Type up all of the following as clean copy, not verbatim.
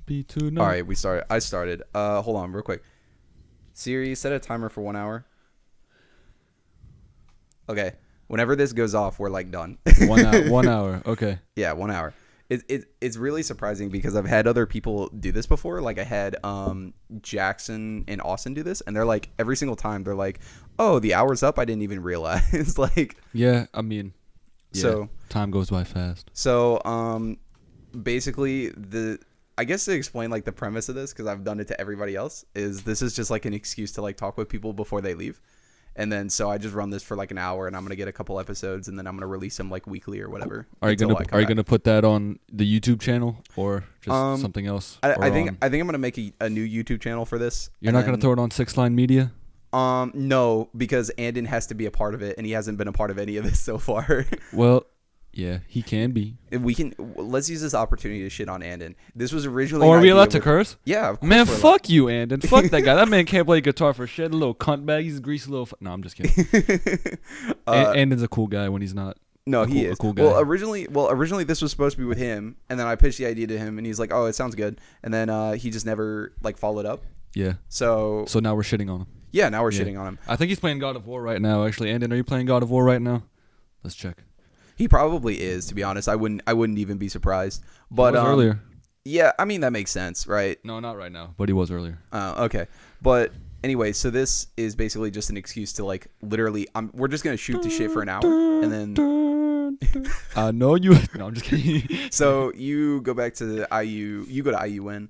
happy tonight. All right, we started. I started. Hold on, real quick. Siri, set a timer for 1 hour. Okay. Whenever this goes off, we're like done. 1 hour. 1 hour. Okay. Yeah, 1 hour. It's really surprising because I've had other people do this before. Like I had Jackson and Austin do this, and they're like every single time they're like, "Oh, the hour's up. I didn't even realize." Like, yeah, I mean, yeah, so time goes by fast. So basically I guess to explain like the premise of this, because I've done it to everybody else, is this is just like an excuse to like talk with people before they leave. And then so I just run this for like an hour, and I'm gonna get a couple episodes, and then I'm gonna release them like weekly or whatever. Are you gonna put that on the YouTube channel or just something else? I think I'm gonna make a new YouTube channel for this. You're not gonna throw it on 6line Media? No, because Andon has to be a part of it, and he hasn't been a part of any of this so far. Well, yeah, he can be. Let's use this opportunity to shit on Andon. This was originally. Or are we allowed to curse? Yeah, of course. Man, fuck you, Andon. Fuck that guy. That man can't play guitar for shit. A little cunt bag. He's a greasy little. No, I'm just kidding. Andon's a cool guy when he's not. No, he is a cool guy. Well, originally this was supposed to be with him, and then I pitched the idea to him, and he's like, "Oh, it sounds good," and then he just never like followed up. Yeah. So now we're shitting on him. Yeah, now we're shitting on him. I think he's playing God of War right now. Actually, Andon, are you playing God of War right now? Let's check. He probably is, to be honest. I wouldn't even be surprised. But he was earlier. Yeah, I mean that makes sense, right? No, not right now, but he was earlier. Okay. But anyway, so this is basically just an excuse to like literally we're just going to shoot the shit for an hour and then No, I'm just kidding. So you go back to IU, you go to IU when?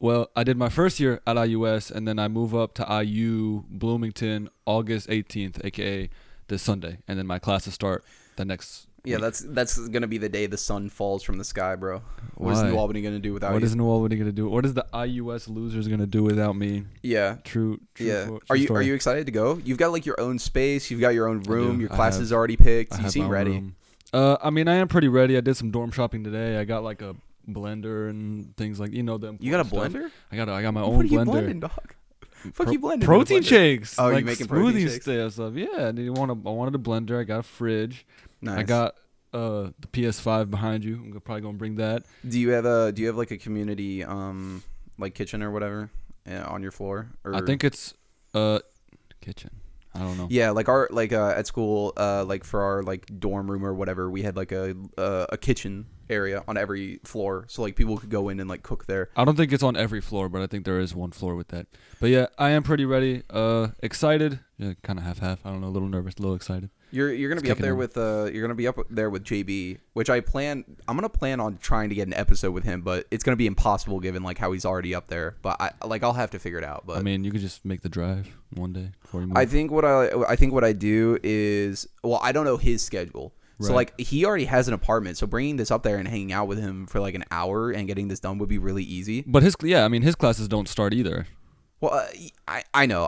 Well, I did my first year at IUS, and then I move up to IU Bloomington August 18th, aka this Sunday, and then my classes start the next. Yeah, week. that's gonna be the day the sun falls from the sky, bro. What is Why? New Albany gonna do without you? What is New Albany gonna do? What is the IUS losers gonna do without me? Yeah. True. Yeah. True Are story. you excited to go? You've got like your own space. You've got your own room. Your I class have- is already picked. I You have seem my ready. room. I mean, I am pretty ready. I did some dorm shopping today. I got like a blender and things like them. You got a stuff. blender? I got my What own are you blender. blending, dog? Fuck you blending? Protein shakes. Oh, like you making protein smoothie shakes? stuff. Yeah, I wanted a blender. I got a fridge. Nice. I got the PS5 behind you. I'm probably gonna bring that. Do you have like a community like kitchen or whatever on your floor? Or? I think it's kitchen. I don't know. Yeah, like our at school, like for our like dorm room or whatever, we had like a kitchen area on every floor, so like people could go in and like cook there. I don't think it's on every floor, but I think there is one floor with that. But yeah, I am pretty ready. Excited. Yeah, kind of half. I don't know. A little nervous, a little excited. You're gonna be up there with JB, which I'm gonna plan on trying to get an episode with him, but it's gonna be impossible given like how he's already up there. But I'll have to figure it out. But I mean, you could just make the drive one day before you move. I think what I do is, well, I don't know his schedule. Right. So like he already has an apartment, so bringing this up there and hanging out with him for like an hour and getting this done would be really easy. But his classes don't start either. Well, I know.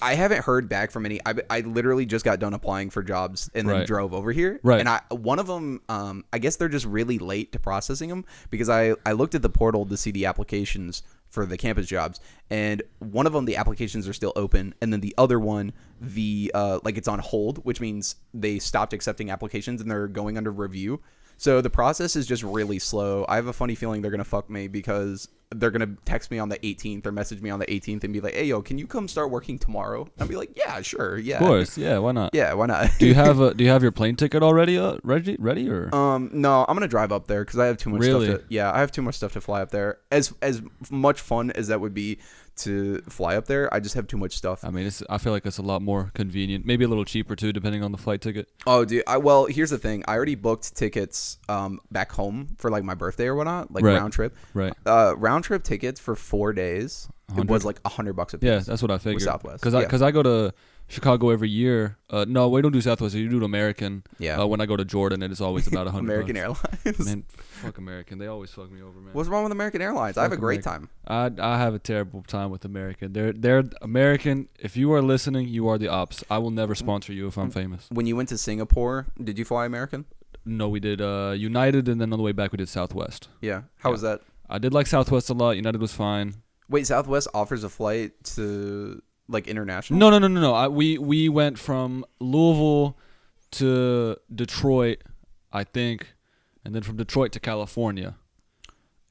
I haven't heard back from any. I literally just got done applying for jobs and then drove over here. Right. And one of them, I guess they're just really late to processing them because I looked at the portal to see the applications for the campus jobs, and one of them the applications are still open, and then the other one like it's on hold, which means they stopped accepting applications and they're going under review. So the process is just really slow. I have a funny feeling they're gonna fuck me because they're gonna text me on the 18th or message me on the 18th and be like, "Hey, yo, can you come start working tomorrow?" I'll be like, "Yeah, sure, yeah." Of course, yeah. Why not? Yeah, why not? Do you have your plane ticket already ready or? No, I'm gonna drive up there because I have too much Really? stuff. I have too much stuff to fly up there. As much fun as that would be to fly up there, I just have too much stuff. I mean, I feel like it's a lot more convenient, maybe a little cheaper too, depending on the flight ticket. Oh, dude. Well, here's the thing. I already booked tickets back home for like my birthday or whatnot, like round trip. Right. Round trip tickets for 4 days. 100? It was like $100 a piece. Yeah, that's what I figured. With Southwest. Because I go to Chicago every year. No, we don't do Southwest. You do American. Yeah. When I go to Jordan, it is always about $100. American Airlines. Man, fuck American. They always fuck me over, man. What's wrong with American Airlines? I have a great time. I have a terrible time with American. They're American. If you are listening, you are the ops. I will never sponsor you if I'm famous. When you went to Singapore, did you fly American? No, we did United, and then on the way back we did Southwest. Yeah. How was that? I did like Southwest a lot. United was fine. Wait, Southwest offers a flight to like international? No. We went from Louisville to Detroit, I think, and then from Detroit to California.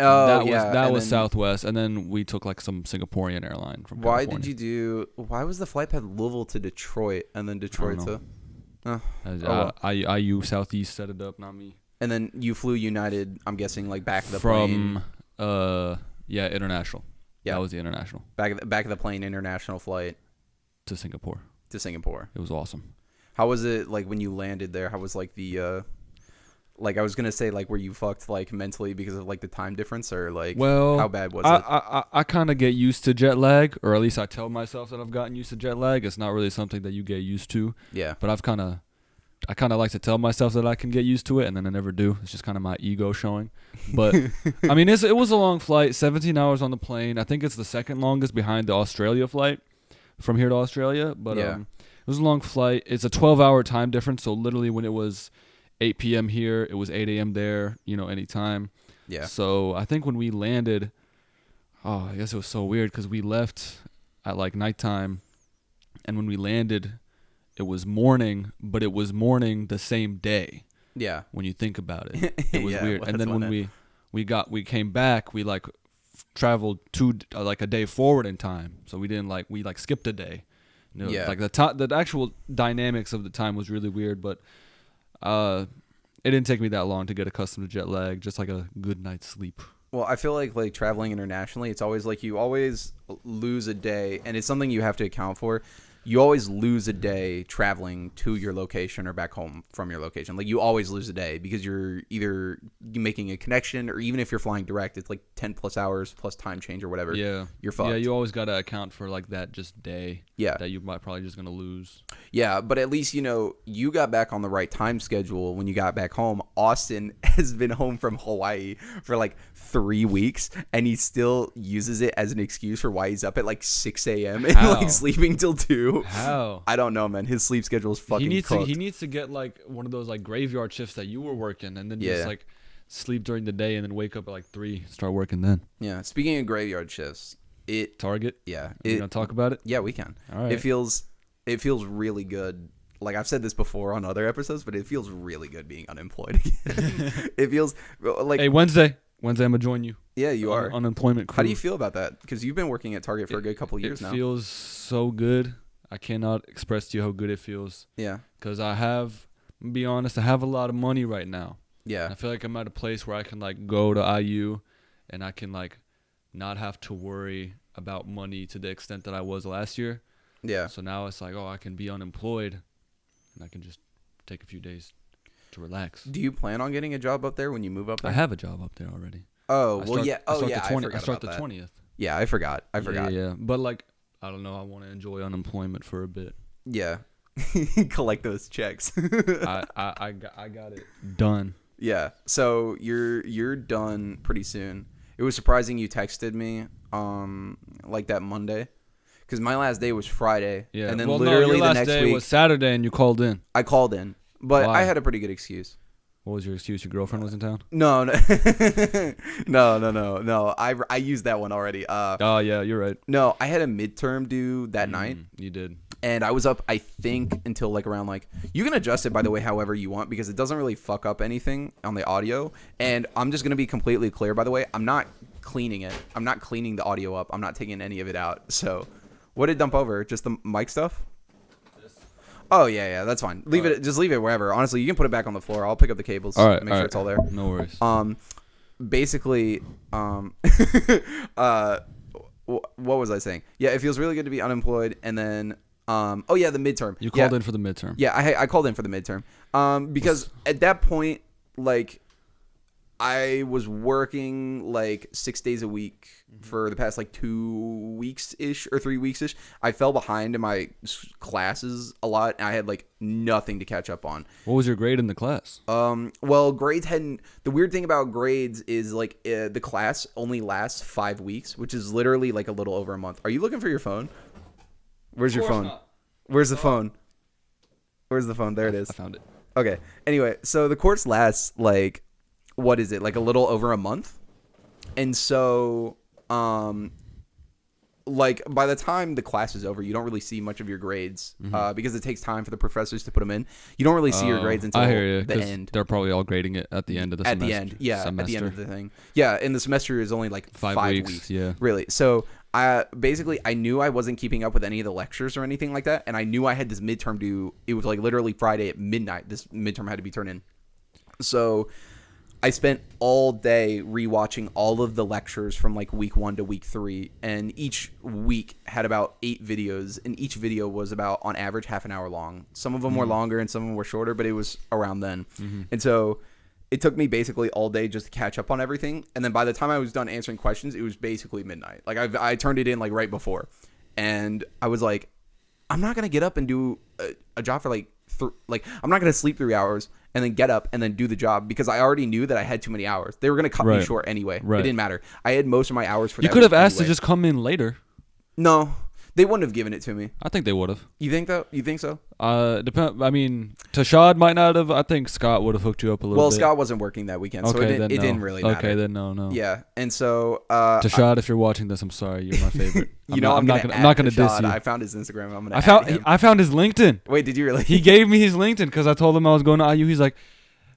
Oh, that and was then Southwest, and then we took like some Singaporean airline from California. why was the flight path Louisville to Detroit and then Detroit know. to? Oh, well. IU Southeast set it up, not me. And then you flew United, I'm guessing, like back of the From plane. international. Yeah. That was the international Back of the plane international flight to Singapore. to Singapore. It was awesome. How was it like when you landed there? How was like the like I was gonna say like were you fucked like mentally because of like the time difference or like how bad was it? I kind of get used to jet lag, or at least I tell myself that I've gotten used to jet lag. It's not really something that you get used to. Yeah. But I kind of like to tell myself that I can get used to it, and then I never do. It's just kind of my ego showing. But I mean, it was a long flight, 17 hours on the plane. I think it's the second longest behind the Australia flight from here to Australia. But Yeah. it was a long flight. It's a 12-hour time difference, so literally when it was 8 p.m. here, it was 8 a.m. there. Anytime. Yeah. So I think when we landed, I guess it was so weird because we left at like nighttime, and when we landed, it was morning, but it was morning the same day. Yeah. When you think about it, it was Yeah, weird. well, And then that's when what we came back, we like traveled like a day forward in time. So we didn't we skipped a day. Yeah. Like the actual dynamics of the time was really weird, but it didn't take me that long to get accustomed to jet lag. Just like a good night's sleep. Well, I feel like traveling internationally, it's always like you always lose a day, and it's something you have to account for. You always lose a day traveling to your location or back home from your location. Like you always lose a day because you're either making a connection, or even if you're flying direct, it's like 10 plus hours plus time change or whatever. Yeah. You're fucked. Yeah, you always got to account for like that just day. Yeah. That you might probably just going to lose. Yeah, but at least, you got back on the right time schedule when you got back home. Austin has been home from Hawaii for like 3 weeks, and he still uses it as an excuse for why he's up at like 6 a.m. and How? like sleeping till 2. How? I don't know, man. His sleep schedule is fucking cooked. He needs to get like one of those like graveyard shifts that you were working, and then Yeah. just like sleep during the day and then wake up at like 3, start working then. Yeah, speaking of graveyard shifts, Target? yeah. You gonna talk about it? Yeah, we can. All right. It feels really good. Like I've said this before on other episodes, but it feels really good being unemployed again. It feels like Hey, Wednesday, I'm gonna join you. yeah, you are. Unemployment crew. How do you feel about that? Because you've been working at Target for a good couple of years now. It feels so good. I cannot express to you how good it feels. Yeah. Because I'm gonna be honest, I have a lot of money right now. Yeah. I feel like I'm at a place where I can like go to IU and I can like not have to worry about money to the extent that I was last year. Yeah. So now it's like, I can be unemployed and I can just take a few days to relax. Do you plan on getting a job up there when you move up there? I have a job up there already. Oh, well, yeah. Oh, yeah. I start the 20th. Yeah, I forgot. Yeah. But like, I don't know. I want to enjoy unemployment for a bit. Yeah. Collect those checks. I got it done. Yeah. So you're done pretty soon. It was surprising you texted me like that Monday, because my last day was Friday. Yeah. And then well, literally your last the next day week was Saturday and you called in. I called in, but Why? I had a pretty good excuse. What was your excuse? Your girlfriend was in town? No. No. I used that one already. Oh yeah, you're right. No, I had a midterm due that night. You did. And I was up, I think, until like around like, you can adjust it, by the way, however you want, because it doesn't really fuck up anything on the audio. And I'm just going to be completely clear, by the way, I'm not cleaning it. I'm not cleaning the audio up. I'm not taking any of it out. So what did it dump over? Just the mic stuff? Oh, yeah, that's fine. Just leave it wherever. Honestly, you can put it back on the floor. I'll pick up the cables. All right. Make sure it's all there. No worries. Basically, what was I saying? Yeah, it feels really good to be unemployed. And then, the midterm. You called in for the midterm. Yeah, I called in for the midterm. Because at that point, like, I was working like 6 days a week for the past like 2 weeks-ish or 3 weeks-ish. I fell behind in my classes a lot, and I had like nothing to catch up on. What was your grade in the class? Well, grades hadn't. The weird thing about grades is like the class only lasts 5 weeks, which is literally like a little over a month. Are you looking for your phone? Where's your phone? Where's the phone? Where's the phone? There it is. I found it. Okay. Anyway, so the course lasts like, what is it? Like a little over a month. And so, like by the time the class is over, you don't really see much of your grades because it takes time for the professors to put them in. You don't really see your grades until the end. They're probably all grading it at the end of the semester. At the end, yeah, at the end of the thing. Yeah, and the semester is only like 5 weeks. Yeah, really. So I knew I wasn't keeping up with any of the lectures or anything like that, and I knew I had this midterm due. It was like literally Friday at midnight. This midterm had to be turned in. So I spent all day rewatching all of the lectures from like week 1 to week 3, and each week had about 8 videos, and each video was about, on average, half an hour long. Some of them were longer and some of them were shorter, but it was around then. And so it took me basically all day just to catch up on everything, and then by the time I was done answering questions, it was basically midnight. Like I turned it in like right before, and I was like, I'm not gonna get up and do a job for I'm not gonna sleep 3 hours and then get up and then do the job because I already knew that I had too many hours. They were going to cut me short anyway. It didn't matter. I had most of my hours for that. You could have asked to just come in later. No, they wouldn't have given it to me. I think they would have. You think so? I mean, Tashad might not have. I think Scott would have hooked you up a little bit. Well, Scott wasn't working that weekend, so it didn't really matter. Okay, then no. Yeah, and so Tashad, if you're watching this, I'm sorry. You're my favorite. I'm not gonna diss you. I found his Instagram. I found his LinkedIn. Wait, did you really? He gave me his LinkedIn because I told him I was going to IU. He's like,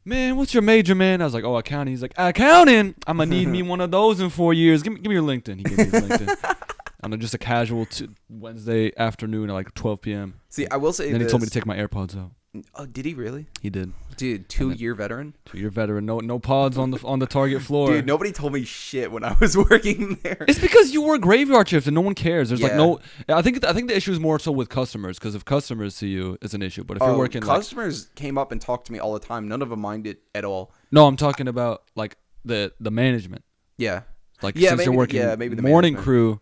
man, what's your major, man? I was like, oh, accounting. He's like, accounting? I'm going to need me one of those in 4 years. Give me your LinkedIn. He gave me his LinkedIn. I know, just a casual Wednesday afternoon at like 12 p.m. See, I will say then he told me to take my AirPods out. Oh, did he really? He did. Dude, 2-year veteran? 2-year veteran. No pods on the Target floor. Dude, nobody told me shit when I was working there. It's because you work graveyard shifts and no one cares. There's like no. I think the issue is more so with customers, because if customers see you, it's an issue. But if you're working, customers came up and talked to me all the time. None of them minded at all. No, I'm talking about like the management. Yeah. Like since maybe, you're working maybe the morning management. crew,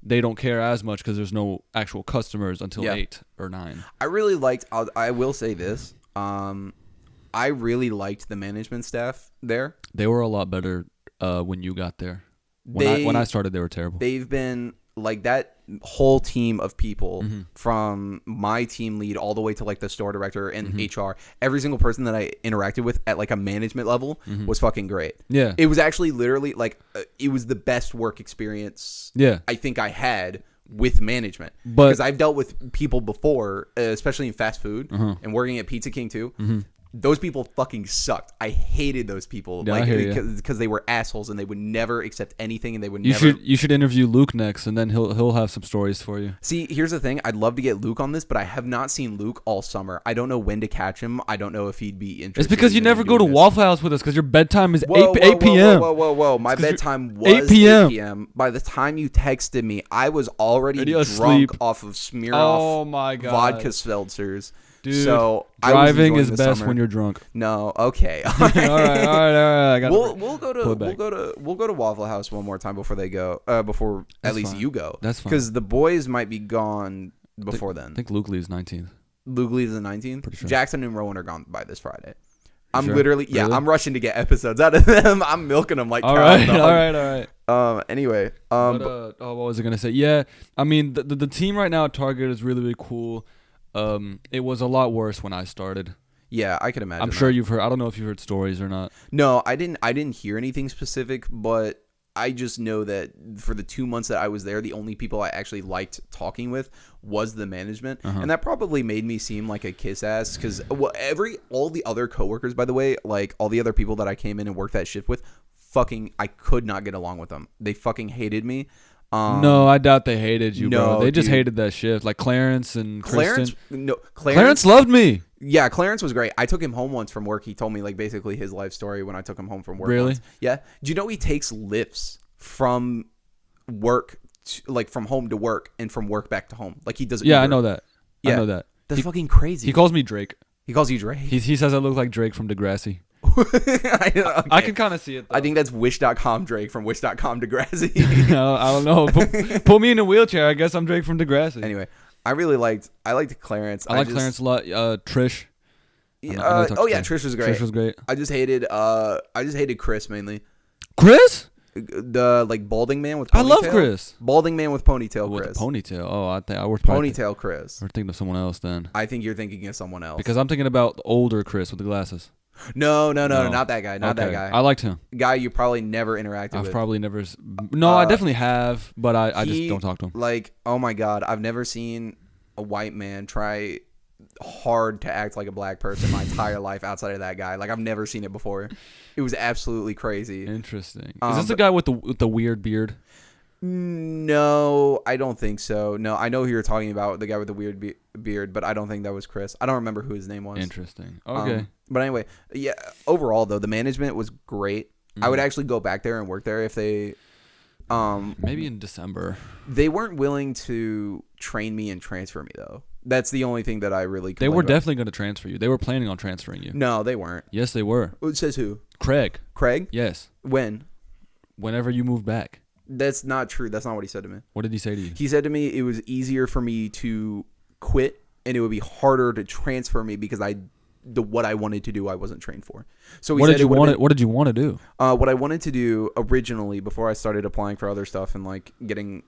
they don't care as much because there's no actual customers until 8 or 9. I really liked. I will say this. I really liked the management staff there. They were a lot better when you got there. When I started, they were terrible. They've been like that whole team of people from my team lead all the way to like the store director and HR. Every single person that I interacted with at like a management level was fucking great. Yeah, it was actually literally like it was the best work experience. Yeah, I think I had with management, because I've dealt with people before, especially in fast food and working at Pizza King too. Those people fucking sucked. I hated those people, because they were assholes and they would never accept anything, and they would never. You should interview Luke next, and then he'll have some stories for you. See, here's the thing. I'd love to get Luke on this, but I have not seen Luke all summer. I don't know when to catch him. I don't know if he'd be interested. It's because you never go to Waffle House with us, because your bedtime is 8 p.m. Whoa. My bedtime was 8 p.m. By the time you texted me, I was already drunk off of Smirnoff vodka seltzers. Dude, so driving is best when you're drunk. No, okay. all right. We'll go to Waffle House one more time before they go. Before at least you go. That's fine. Because the boys might be gone before then. I think Luke leaves 19th. Luke leaves the 19th. Pretty sure. Jackson and Rowan are gone by this Friday. I'm sure? literally Really? I'm rushing to get episodes out of them. I'm milking them like all cows. right. Anyway. What was I gonna say? Yeah, I mean the team right now at Target is really cool. It was a lot worse when I started. Yeah, I can imagine. I'm sure you've heard. I don't know if you've heard stories or not. No, I didn't hear anything specific, but I just know that for the 2 months that I was there, the only people I actually liked talking with was the management, and that probably made me seem like a kiss ass, because all the other coworkers, by the way, like all the other people that I came in and worked that shift with, I could not get along with them. They fucking hated me. No, I doubt they hated you, bro. They just hated that shift. Like Clarence and Kristen. Clarence loved me. Yeah, Clarence was great. I took him home once from work. He told me like basically his life story when I took him home from work. Really? Once. Yeah. Do you know he takes lifts from work, like from home to work, and from work back to home? Like he does. Yeah, Uber. I know that. Yeah. I know that. That's fucking crazy. He calls me Drake. He calls you Drake? He says I look like Drake from Degrassi. Okay. I can kind of see it, though. I think that's Wish.com Drake from Wish.com Degrassi. No, I don't know. Put me in a wheelchair. I guess I'm Drake from Degrassi. Anyway, I liked Clarence. I like Clarence a lot. Trish. Trish was great. Trish was great. I just hated Chris mainly. Chris? The like balding man with ponytail. I love Chris. Balding man with ponytail Chris. With a ponytail. Oh, I was ponytail Chris. We're thinking of someone else then. I think you're thinking of someone else. Because I'm thinking about the older Chris with the glasses. No, No. not that guy. Not that Okay. guy. I liked him. Guy you probably never interacted I've with. probably never. No, I definitely have, but I just He, don't talk to him. Like, oh my god, I've never seen a white man try hard to act like a black person my entire life outside of that guy. Like, I've never seen it before. It was absolutely crazy. Interesting. Is this the guy with the weird beard? No, I don't think so. No, I know who you're talking about, the guy with the weird beard, but I don't think that was Chris. I don't remember who his name was. Interesting. Okay. But anyway, yeah, overall, though, the management was great. I would actually go back there and work there if they... Maybe in December. They weren't willing to train me and transfer me, though. That's the only thing that I really They were complained about. definitely going to transfer you. They were planning on transferring you. No, they weren't. Yes, they were. It says who? Craig. Craig? Yes. When? Whenever you move back. That's not true. That's not what he said to me. What did he say to you? He said to me it was easier for me to quit and it would be harder to transfer me because what I wanted to do I wasn't trained for. So he What said did you want? What did you want to do? what I wanted to do originally before I started applying for other stuff and like getting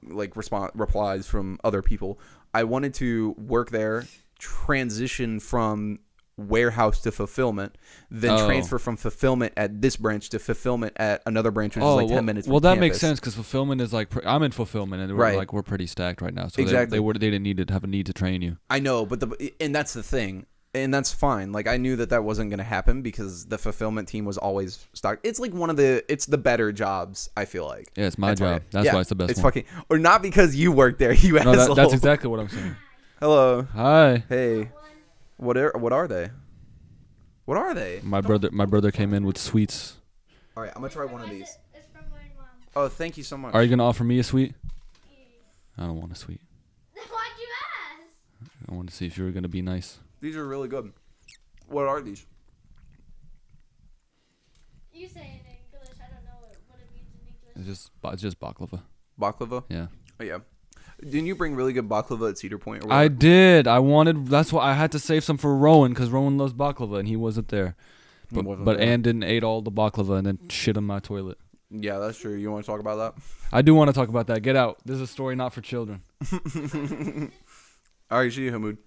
like replies from other people, I wanted to work there, transition from warehouse to fulfillment, then transfer from fulfillment at this branch to fulfillment at another branch, which is like 10 minutes from Well, that campus. makes sense because fulfillment is like I'm in fulfillment and we're pretty stacked right now. So Exactly. they didn't need to have a need to train you. I know, but and that's the thing. And that's fine. Like, I knew that wasn't going to happen because the fulfillment team was always stocked. It's like it's the better jobs, I feel like. Yeah, it's my job. That's why it's the best It's one. or not because you work there, you No, asshole. that's exactly what I'm saying. Hello. Hi. Hey. What are they? What are they? My brother came in with sweets. All right, I'm going to try one of these. It's from my mom. Oh, thank you so much. Are you gonna offer me a sweet? I don't want a sweet. Why'd you ask? I wanted to see if you were gonna be nice. These are really good. What are these? You say it in English. I don't know what it means in English. It's just baklava. Baklava? Yeah. Oh, yeah. Didn't you bring really good baklava at Cedar Point? Or I whatever? did. That's why I had to save some for Rowan because Rowan loves baklava and he wasn't there. He wasn't But there. Andon ate all the baklava and then shit in my toilet. Yeah, that's true. You want to talk about that? I do want to talk about that. Get out. This is a story not for children. All right, see you, Hamoud.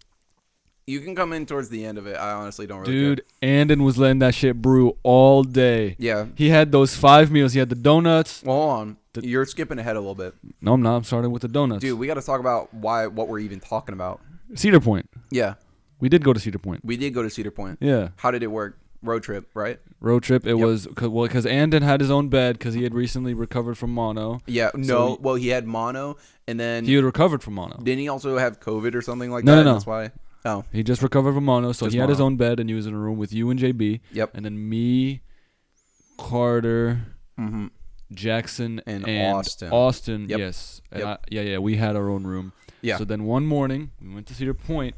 You can come in towards the end of it. I honestly don't really Dude, Andon was letting that shit brew all day. care. Yeah. He had those 5 meals. He had the donuts. Well, hold on. You're skipping ahead a little bit. No, I'm not. I'm starting with the donuts. Dude, we got to talk about what we're even talking about. Cedar Point. Yeah. We did go to Cedar Point. We did go to Cedar Point. Yeah. How did it work? Road trip, right? Road trip. It Yep. was because Andon had his own bed because he had recently recovered from mono. Yeah. No. Well, he had mono, and then He had recovered from mono. didn't he also have COVID or something like No, that? no. That's why. Oh. He just recovered from mono, so Just he had his mono. own bed and he was in a room with you and JB. Yep. And then me, Carter, Mm-hmm. Jackson, And Austin. Austin, Yep. yes. And Yep. we had our own room. Yeah. So then one morning, we went to Cedar Point,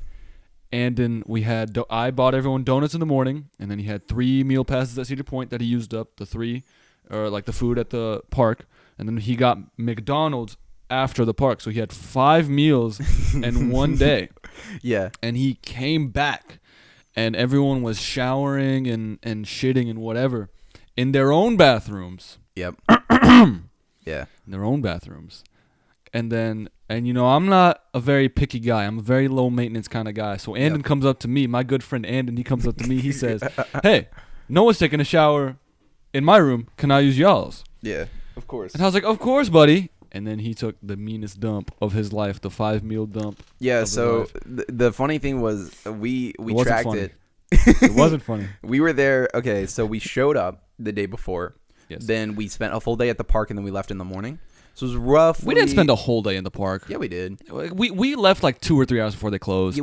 and then we had I bought everyone donuts in the morning, and then he had 3 meal passes at Cedar Point that he used up, the 3, or like the food at the park, and then he got McDonald's after the park. So he had 5 meals in one day. Yeah. And he came back, and everyone was showering and shitting and whatever in their own bathrooms. Yep. Yeah. In their own bathrooms. And you know, I'm not a very picky guy. I'm a very low maintenance kind of guy. So Andon comes up to me, my good friend Andon, he comes up to me, he says, "Hey, Noah's taking a shower in my room. Can I use y'all's?" Yeah. Of course. And I was like, "Of course, buddy." And then he took the meanest dump of his life, the 5 meal dump. Yeah. of his So life. the funny thing was we wasn't tracked funny. it. It wasn't funny. We were there. Okay. So we showed up the day before. Yes. Then we spent a full day at the park, and then we left in the morning. So it was roughly. We didn't spend a whole day in the park. Yeah, we did. We left like 2 or 3 hours before they closed. Yeah,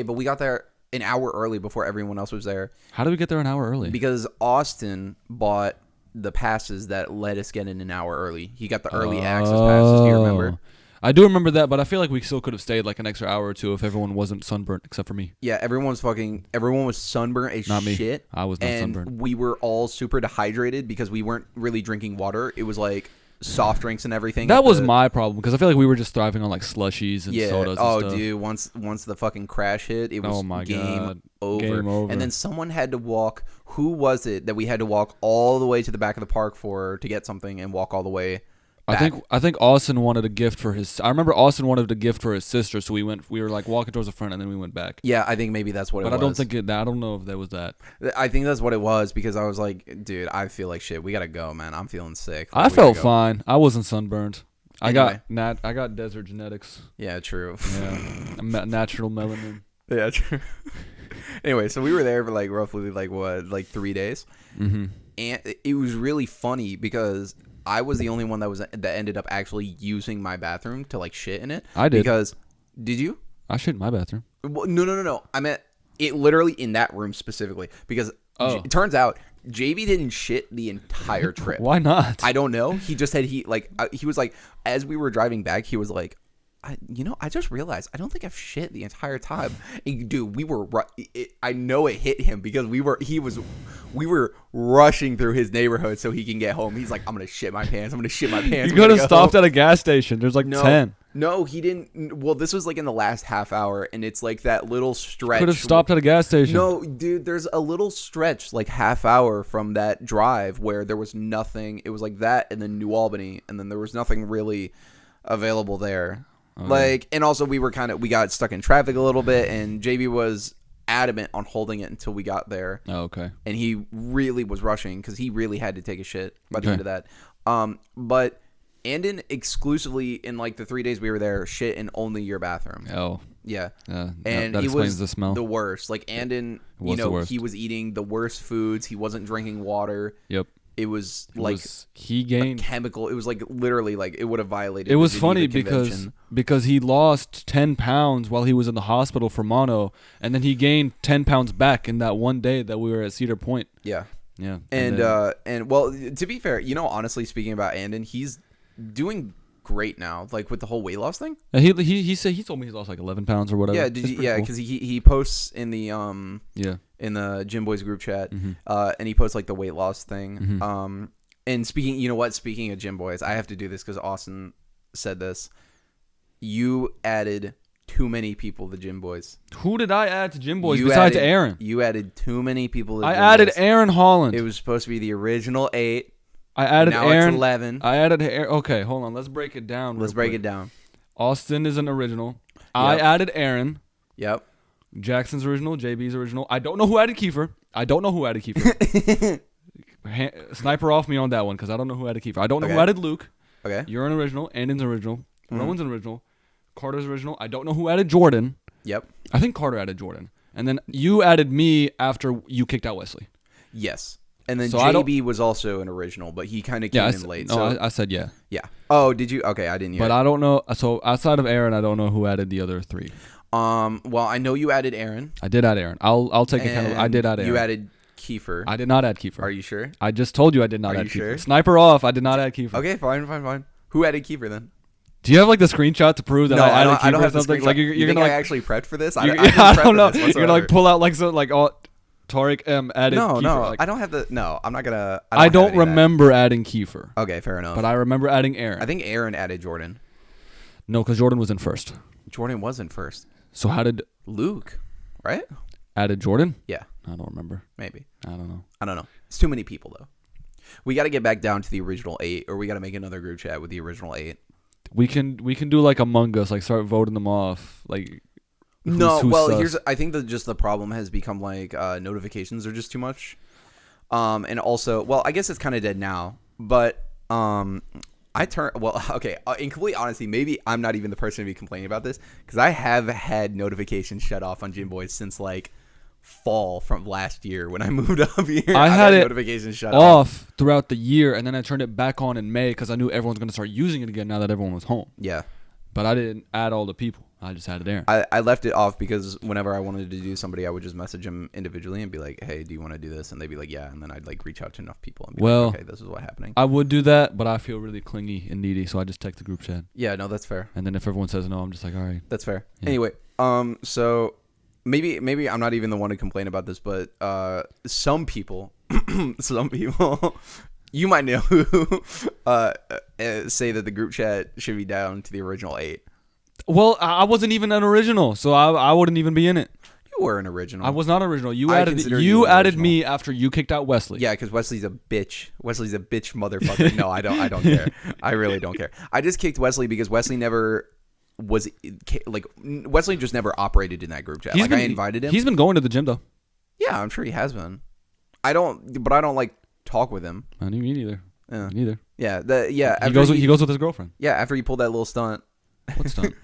but we got there an hour early before everyone else was there How did we get there an hour early? because Austin bought the passes that let us get in an hour early. He got the early access passes. Do you remember? I do remember that, but I feel like we still could have stayed like an extra hour or two if everyone wasn't sunburnt except for me. Yeah, everyone was sunburnt as Not me. shit. I was not and sunburned. we were all super dehydrated because we weren't really drinking water. It was like soft drinks and everything. That was my problem because I feel like we were just thriving on like slushies and yeah. sodas and Oh, stuff. dude, once the fucking crash hit, it was Oh my game God. over. Game over. And then someone had to walk. Who was it that we had to walk all the way to the back of the park to get something and walk all the way? I think Austin wanted a gift for his. I remember Austin wanted a gift for his sister, so we went. We were like walking towards the front, and then we went back. Yeah, I think maybe that's what it was. But I don't think it. I don't know if that was that. I think that's what it was because I was like, dude, I feel like shit. We gotta go, man. I'm feeling sick. I felt fine. I wasn't sunburned. Anyway. I got desert genetics. Yeah, true. Yeah, natural melanin. Yeah, true. Anyway, so we were there for like roughly like 3 days, Mm-hmm. and it was really funny because I was the only one that ended up actually using my bathroom to like shit in it. I did. Because did you? I shit in my bathroom. Well, no. I meant it literally in that room specifically because it turns out JB didn't shit the entire trip. Why not? I don't know. He just said he was like as we were driving back, he was like, I just realized I don't think I've shit the entire time. And dude, we were. I know it hit him because we were rushing through his neighborhood so he can get home. He's like, I'm gonna shit my pants. I'm gonna shit my pants. You could have stopped at a gas station. There's like 10. No, he didn't. Well, this was like in the last half hour, and it's like that little stretch. Could have stopped at a gas station. No, dude, there's a little stretch like half hour from that drive where there was nothing. It was like that, and then New Albany, and then there was nothing really available there. Like, and also we got stuck in traffic a little bit, and JB was adamant on holding it until we got there. Oh, okay. And he really was rushing because he really had to take a shit by the end of that. But Andon exclusively in like the 3 days we were there shit in only your bathroom. Oh. Yeah. And that explains the smell. The worst. Like Andon, he was eating the worst foods. He wasn't drinking water. Yep. It was he gained a chemical. It was like literally like it would have violated. It was the funny convention. because he lost 10 pounds while he was in the hospital for mono, and then he gained 10 pounds back in that one day that we were at Cedar Point. Yeah. Yeah. And well, to be fair, honestly speaking about Andon, he's doing great now, like with the whole weight loss thing. He said he told me he lost like 11 pounds or whatever. Yeah, because he posts in the in the Gym Boys group chat, and he posts like the weight loss thing. And speaking of Gym Boys, I have to do this because Austin said this. You added too many people to Gym Boys. Who did I add to Gym Boys besides Aaron? You added too many people to I Gym added Boys. Aaron Holland. It was supposed to be the original 8. I added now Aaron. It's 11. I added Aaron. Okay, hold on. Let's break it down. Let's break it down. Austin is an original. Yep. I added Aaron. Yep. Jackson's original. JB's original. I don't know who added Kiefer. Sniper off me on that one because I don't know who added Kiefer. I don't know who added Luke. Okay. You're an original. Andon's original. Rowan's an original. Carter's original. I don't know who added Jordan. Yep. I think Carter added Jordan. And then you added me after you kicked out Wesley. Yes. And then JB was also an original, but he kind of came in late. No, I said yeah. Yeah. Oh, did you? Okay, I didn't hear. But I don't know. So outside of Aaron, I don't know who added the other 3. Well, I know you added Aaron. I did add Aaron. I'll take account. I did add Aaron. You added Kiefer. I did not add Kiefer. Are you sure? I just told you I did not add Are you Kiefer. sure? Sniper off. I did not add Kiefer. Okay, fine. Who added Kiefer then? Do you have like the screenshot to prove that I added Kiefer I don't or have something? The like you're gonna like, like I actually prepped for this. I don't know. You're gonna like pull out like so like all Tariq added Kiefer. No, like, I don't have the. No, I'm not gonna. I don't remember adding Kiefer. Okay, fair enough. But I remember adding Aaron. I think Aaron added Jordan. No, because Jordan was in first. Jordan was in first. So how did Luke, right? Added Jordan? Yeah. I don't remember. Maybe. I don't know. It's too many people though. We got to get back down to the original 8, or we got to make another group chat with the original 8. We can do like Among Us, like start voting them off, like. Here's I think that just the problem has become like notifications are just too much, and also I guess it's kind of dead now, but in complete honesty, maybe I'm not even the person to be complaining about this because I have had notifications shut off on Gym Boys since like fall from last year when I moved up here. I had it notifications shut off throughout the year, and then I turned it back on in May because I knew everyone's gonna start using it again now that everyone was home. Yeah. But I didn't add all the people. I just added Aaron. I left it off because whenever I wanted to do somebody, I would just message them individually and be like, hey, do you want to do this? And they'd be like, yeah. And then I'd like reach out to enough people and be like, okay, this is what's happening. I would do that, but I feel really clingy and needy, so I just text the group chat. Yeah, no, that's fair. And then if everyone says no, I'm just like, all right. That's fair. Yeah. Anyway, so maybe I'm not even the one to complain about this, but some people, you might know who say that the group chat should be down to the original 8. Well, I wasn't even an original, so I wouldn't even be in it. were an original. I was not original. You I added consider you an added original. me after you kicked out Wesley. Yeah, because Wesley's a bitch. Wesley's a bitch motherfucker. No, I don't care. I really don't care. I just kicked Wesley because Wesley never was like Wesley just never operated in that group chat. I invited him. He's been going to the gym though. Yeah, I'm sure he has been. I don't like talk with him. I mean, me neither. Yeah. Neither. Yeah, He goes with his girlfriend. Yeah, after he pulled that little stunt. What stunt?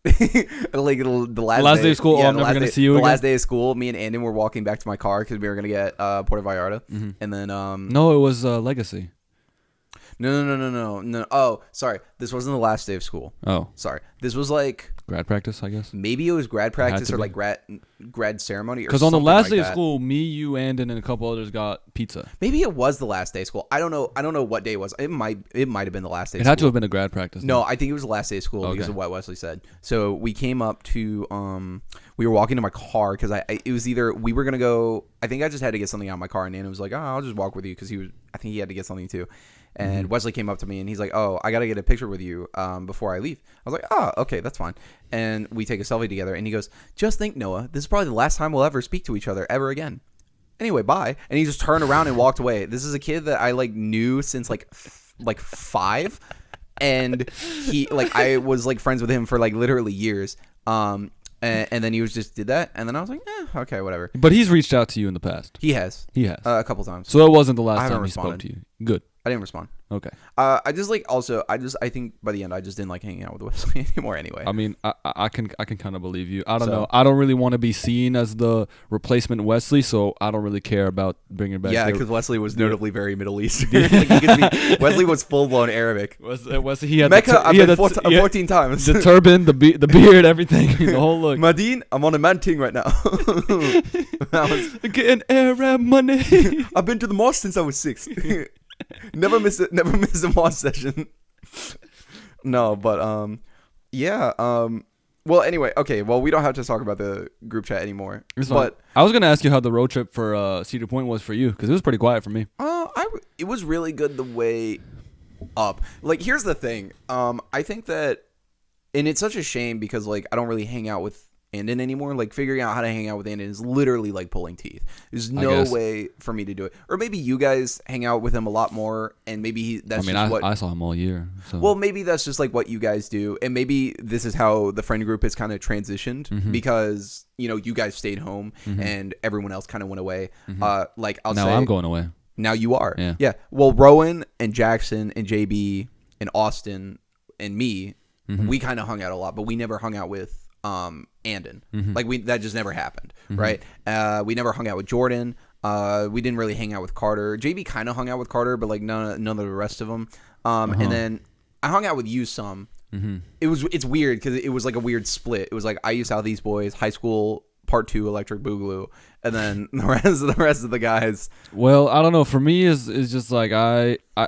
Like the last day of school. Yeah, I'm never gonna see you the again. last day of school, me and Andon were walking back to my car because we were gonna get Puerto Vallarta, and then No, it was Legacy. No. Oh, sorry. This wasn't the last day of school. Oh, Sorry. This was like grad practice, I guess. maybe it was grad practice to or be. like grad ceremony. Because on the last like day of that. school, me, you, Andon, and a couple others got pizza. Maybe it was the last day of school. I don't know what day it was. It might have been the last day. It of had school. to have been a grad practice. No, though. I think it was the last day of school because Okay. of what Wesley said. So we came up to we were walking to my car because it was either we were gonna go. I think I just had to get something out of my car, and Nana was like, "Oh, I'll just walk with you," because I think he had to get something too. And Wesley came up to me and he's like, "Oh, I gotta get a picture with you before I leave." I was like, "Oh, okay, that's fine." And we take a selfie together, and he goes, "Just think, Noah, this is probably the last time we'll ever speak to each other ever again. Anyway, bye." And he just turned around and walked away. This is a kid that I like knew since like 5, and he I was like friends with him for like literally years. And then he was just did that, and then I was like, okay, whatever. But he's reached out to you in the past. He has A couple times. So it wasn't the last haven't time he spoke responded. to you. Good. I didn't respond. Okay. I just like also I think by the end I just didn't like hanging out with Wesley anymore anyway. I mean, I can kind of believe you. I don't So- know. I don't really want to be seen as the replacement Wesley, so I don't really care about bringing back. Yeah, the- because Wesley was notably very Middle Eastern. Like, you could see, Wesley was full blown Arabic. Wesley, he had Mecca, I've he had been the- 14 times. the turban, the beard, everything, the whole look. Madine, I'm on a man ting right now. Getting Arab money. I've been to the mosque since I was 6. Never miss a mosque session. No, but yeah. Well, anyway, okay. Well, we don't have to talk about the group chat anymore. It's fine. But I was gonna ask you how the road trip for Cedar Point was for you, because it was pretty quiet for me. it was really good the way up. Like, here's the thing. I think that, and it's such a shame because like I don't really hang out with Andon anymore. Like, figuring out how to hang out with Andon is literally like pulling teeth. There's no way for me to do it. Or maybe you guys hang out with him a lot more, and maybe I saw him all year. So. Well, maybe that's just like what you guys do, and maybe this is how the friend group has kind of transitioned because you guys stayed home and everyone else kind of went away. Like I'll say, now I'm going away. Now you are. Yeah. Well, Rowan and Jackson and JB and Austin and me, we kind of hung out a lot, but we never hung out with Andon. Like that just never happened, right? We never hung out with Jordan. We didn't really hang out with Carter. JB kind of hung out with Carter, but like none of the rest of them. And then I hung out with you some. It's weird because it was like a weird split. It was like IU Southeast boys, high school part 2 Electric Boogaloo, and then the rest of the guys. Well, I don't know. For me, is just like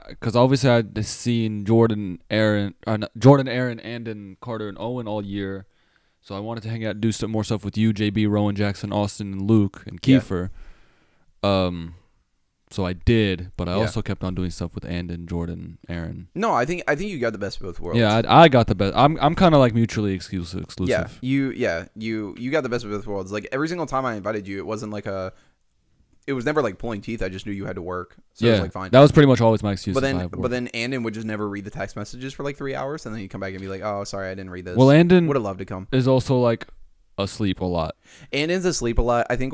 because obviously I'd seen Jordan, Aaron, Andon, Carter, and Owen all year. So I wanted to hang out and do some more stuff with you, JB, Rowan, Jackson, Austin, and Luke, and Kiefer. So I did, but I also kept on doing stuff with Andon, Jordan, Aaron. No, I think you got the best of both worlds. Yeah, I got the best. I'm kind of like mutually exclusive. Yeah, you got the best of both worlds. Like every single time I invited you, it wasn't like it was never like pulling teeth. I just knew you had to work, so it was like fine. That was pretty much always my excuse. But then Andon would just never read the text messages for like 3 hours, and then he'd come back and be like, "Oh, sorry, I didn't read this." Well, Andon would have loved to come. Is also like asleep a lot. Andon's asleep a lot. I think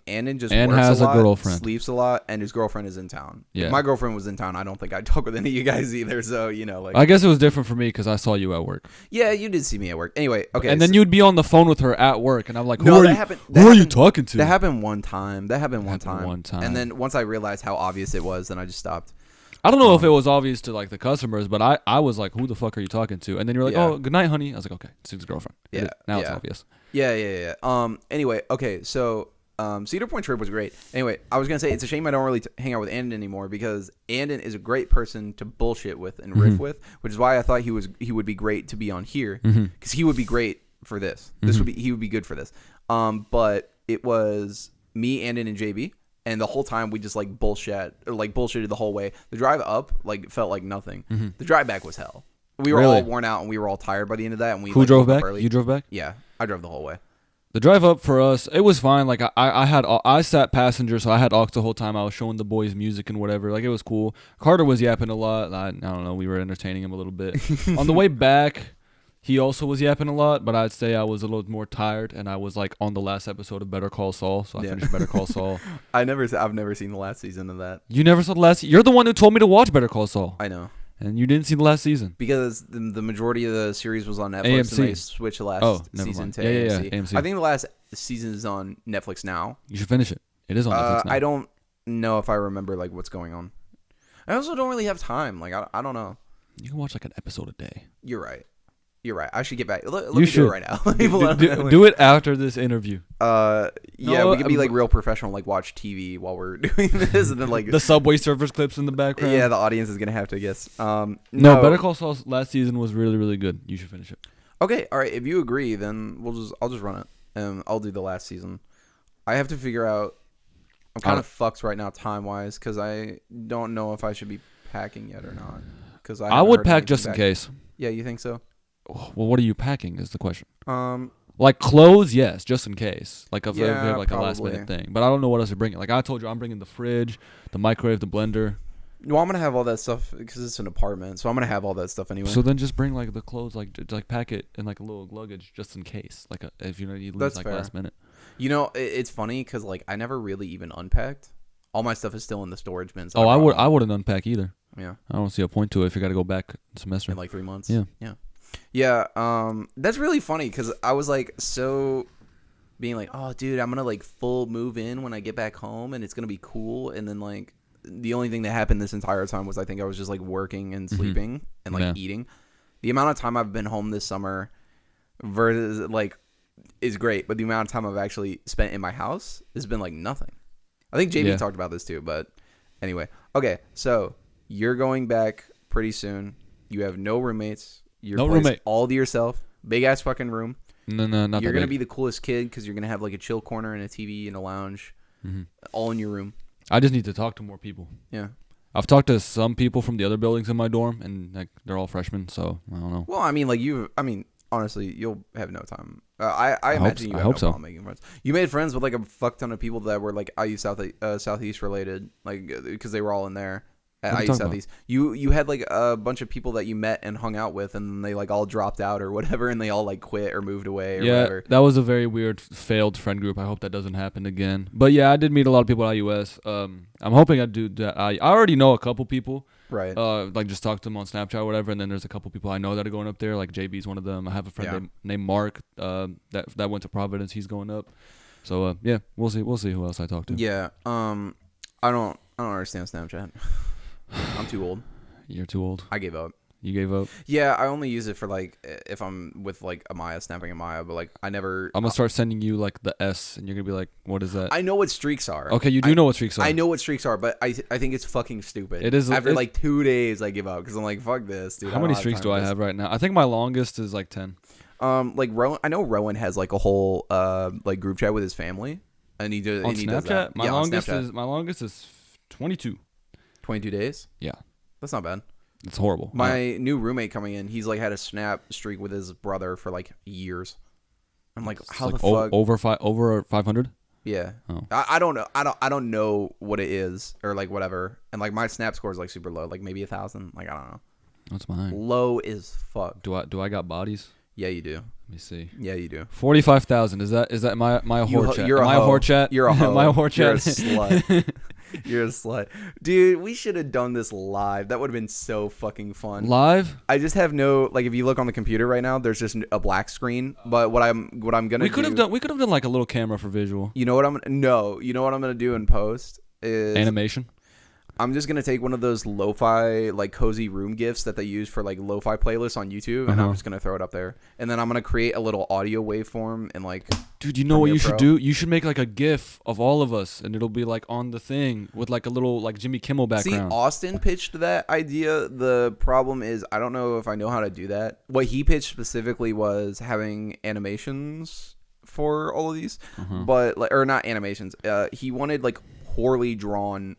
Andon just and works has a lot, a girlfriend, sleeps a lot, and his girlfriend is in town. Yeah. If my girlfriend was in town, I don't think I'd talk with any of you guys either. So like I guess it was different for me because I saw you at work. Yeah, you did see me at work. Anyway, okay. And then you'd be on the phone with her at work, and I'm like, who No, are that you? happened- Who that are you happened- talking to? That happened one time. One time. And then once I realized how obvious it was, then I just stopped. I don't know if it was obvious to like the customers, but I was like, who the fuck are you talking to? And then you're like, oh, good night, honey. I was like, okay, it's his girlfriend. Yeah, Now it's obvious. Yeah. Anyway, okay, so Cedar Point trip was great. Anyway, I was gonna say it's a shame I don't really hang out with Andon anymore because Andon is a great person to bullshit with and riff with, which is why I thought he would be great to be on here because he would be great for this. He would be good for this. But it was me, Andon, and JB. And the whole time we just like bullshitted the whole way. The drive up felt like nothing. The drive back was hell. We were all worn out and we were all tired by the end of that. And we Who drove woke up back? early. You drove back? Yeah, I drove the whole way. The drive up for us, it was fine. Like I sat passenger, so I had aux the whole time. I was showing the boys music and whatever. Like it was cool. Carter was yapping a lot. I don't know. We were entertaining him a little bit. On the way back, he also was yapping a lot, but I'd say I was a little more tired, and I was like on the last episode of Better Call Saul, so I finished Better Call Saul. I've never seen the last season of that. You never saw the last. You're the one who told me to watch Better Call Saul, I know. and you didn't see the last season. Because the majority of the series was on Netflix, AMC. and they switched the last never season mind. to Yeah, AMC. AMC. I think the last season is on Netflix now. You should finish it. It is on Netflix now. I don't know if I remember like what's going on. I also don't really have time. Like I don't know. You can watch like an episode a day. You're right. I should get back. Let You me do should. it right now. Let me pull out- Do it after this interview. Yeah, No, we could be like real professional, like watch TV while we're doing this, and then like The Subway Surfers clips in the background. yeah, the audience is gonna have to guess. No, No, Better Call Saul's last season was really, really good. You should finish it. Okay, all right. If you agree, then I'll just run it, and I'll do the last season. I have to figure out. I'm kind of fucked right now, time wise, because I don't know if I should be packing yet or not. Because I would pack just in case. Yeah, you think so? Well, what are you packing is the question. Um, Like clothes, yes, just in case. Like if we Yeah, have like a last probably. minute thing. But I don't know what else you're bringing. Like I told you, I'm bringing the fridge, the microwave, the blender. well, I'm gonna have all that stuff because it's an apartment, so I'm gonna have all that stuff anyway. So then just bring like the clothes, like pack it in like a little luggage just in case. Like if you leave That's like fair. last minute. You know, it's funny because like I never really even unpacked. All my stuff is still in the storage bins. that Oh, brought home. I wouldn't unpack either. Yeah, I don't see a point to it if you got to go back a semester. in like 3 months. Yeah. Yeah. That's really funny because I was like so being like, oh, dude, I'm gonna like full move in when I get back home, and it's gonna be cool. And then like the only thing that happened this entire time was I think I was just like working and sleeping and like Yeah. eating. The amount of time I've been home this summer versus like is great, but the amount of time I've actually spent in my house has been like nothing. I think JB Yeah. talked about this too, but anyway. Okay, so you're going back pretty soon. You have no roommates. Your No place roommate. all to yourself. Big ass fucking room. No, not You're that gonna big. be the coolest kid because you're gonna have like a chill corner and a TV and a lounge, Mhm. all in your room. I just need to talk to more people. Yeah. I've talked to some people from the other buildings in my dorm, and like they're all freshmen, so I don't know. Well, I mean, like honestly, you'll have no time. I hope imagine so. you I have hope no so. problem making friends. You made friends with like a fuck ton of people that were like IU Southeast related, like because they were all in there at What are you IU talking about? Southeast. You had like a bunch of people that you met and hung out with, and they like all dropped out or whatever, and they all like quit or moved away or Yeah, whatever. that was a very weird failed friend group. I hope that doesn't happen again. But yeah, I did meet a lot of people at IUS. I'm hoping I do that. I already know a couple people. Right. Like just talk to them on Snapchat or whatever, and then there's a couple people I know that are going up there. Like JB's one of them. I have a friend named Mark. That went to Providence. He's going up. So yeah, we'll see. We'll see who else I talk to. Yeah. I don't understand Snapchat. I'm too old. You're too old. I gave up. You gave up. Yeah, I only use it for like if I'm with like Amaya, snapping Amaya, but like I never. I'm gonna start sending you like the S, and you're gonna be like, "What is that?" I know what streaks are. Okay, you do know what streaks are. I know what streaks are, but I think it's fucking stupid. It is- After it- like 2 days, I give up because I'm like, fuck this, dude. How many streaks do I have right now? I think my longest is like 10. Like Rowan, I know Rowan has like a whole like group chat with his family, and he does On and he does Snapchat, that. my Yeah, on longest Snapchat. is 22. 22 days. Yeah, That's not bad. it's horrible. My new roommate coming in, he's like had a snap streak with his brother for like years. I'm like, It's how like the fuck? over 500. Yeah. Oh. I don't know. I don't know what it is or like whatever. And like my snap score is like super low, like maybe 1,000. Like I don't know. That's mine. Low as fuck. Do I got bodies? Yeah, you do. Let me see. Yeah, you do. 45,000. Is that my whore chat? You're a Am I hoe. whore chat? You're a hoe. My whore You're a chat. slut. You're a slut. Dude, we should have done this live. That would have been so fucking fun. Live? I just have no like if you look on the computer right now, there's just a black screen. But what I'm gonna We could have done like a little camera for visual You know what you know what I'm gonna do in post is animation. I'm just gonna take one of those lo-fi like cozy room gifs that they use for like lo-fi playlists on YouTube, and I'm just gonna throw it up there. And then I'm gonna create a little audio waveform and like. Dude, you know what Premiere you should Pro. do? You should make like a GIF of all of us, and it'll be like on the thing with like a little like Jimmy Kimmel See, background. Austin pitched that idea. The problem is I don't know if I know how to do that. What he pitched specifically was having animations for all of these, but like, or not animations. He wanted like poorly drawn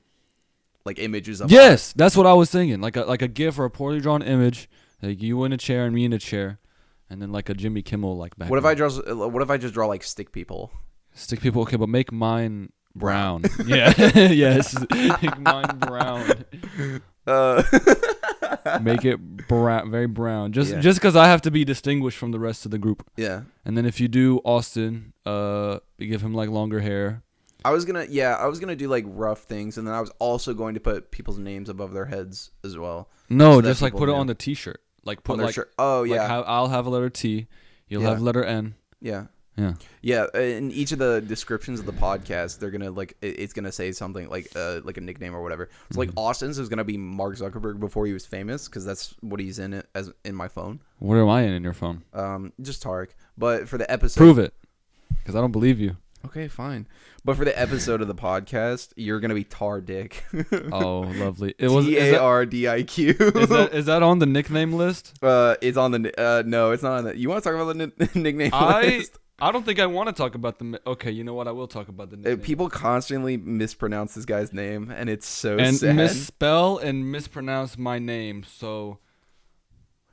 like images of Yes, that's what I was thinking. Like a GIF or a poorly drawn image, like you in a chair and me in a chair, and then like a Jimmy Kimmel like back. What if I just draw like stick people? Stick people? Okay, but make mine brown. Yeah, yes, make mine brown. Make it brown, very brown. Just because I have to be distinguished from the rest of the group. Yeah. And then if you do Austin, give him like longer hair. I was gonna do like rough things, and then I was also going to put people's names above their heads as well. No, so just like put it on the T-shirt. Like put like shirt. Oh yeah. Like I'll have a letter T. You'll have letter N. Yeah. Yeah. Yeah. In each of the descriptions of the podcast, they're gonna like it's gonna say something like a nickname or whatever. So like Austin's is gonna be Mark Zuckerberg before he was famous, because that's what he's in it as in my phone. What am I in your phone? Just Tariq. But for the episode, prove it, because I don't believe you. Okay, fine. But for the episode of the podcast, you're gonna be Tardiq. Oh, lovely. It was Tardiq. Is that on the nickname list? It's on the no, it's not on the. You want to talk about the nickname list? I don't think I want to talk about the. Okay, you know what? I will talk about the nickname. People constantly mispronounce this guy's name, and it's so and sad. Misspell and mispronounce my name. So.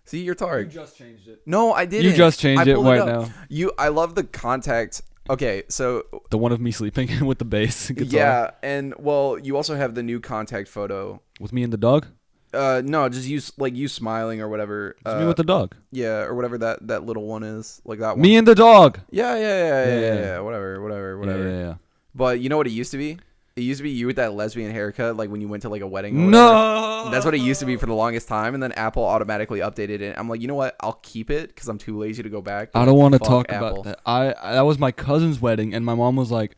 See, you're Tariq. You just changed it. No, I didn't. You just changed it right now. I love the contact. Okay, so the one of me sleeping with the bass guitar. Yeah, and well, you also have the new contact photo with me and the dog. No, just you smiling or whatever. Just me with the dog. Yeah, or whatever that little one is, like that one. Me and the dog. Yeah. Whatever. Yeah. But you know what it used to be? It used to be you with that lesbian haircut, like when you went to like a wedding. Or no, that's what it used to be for the longest time, and then Apple automatically updated it. I'm like, you know what? I'll keep it because I'm too lazy to go back. I don't want to talk about that. That was my cousin's wedding, and my mom was like,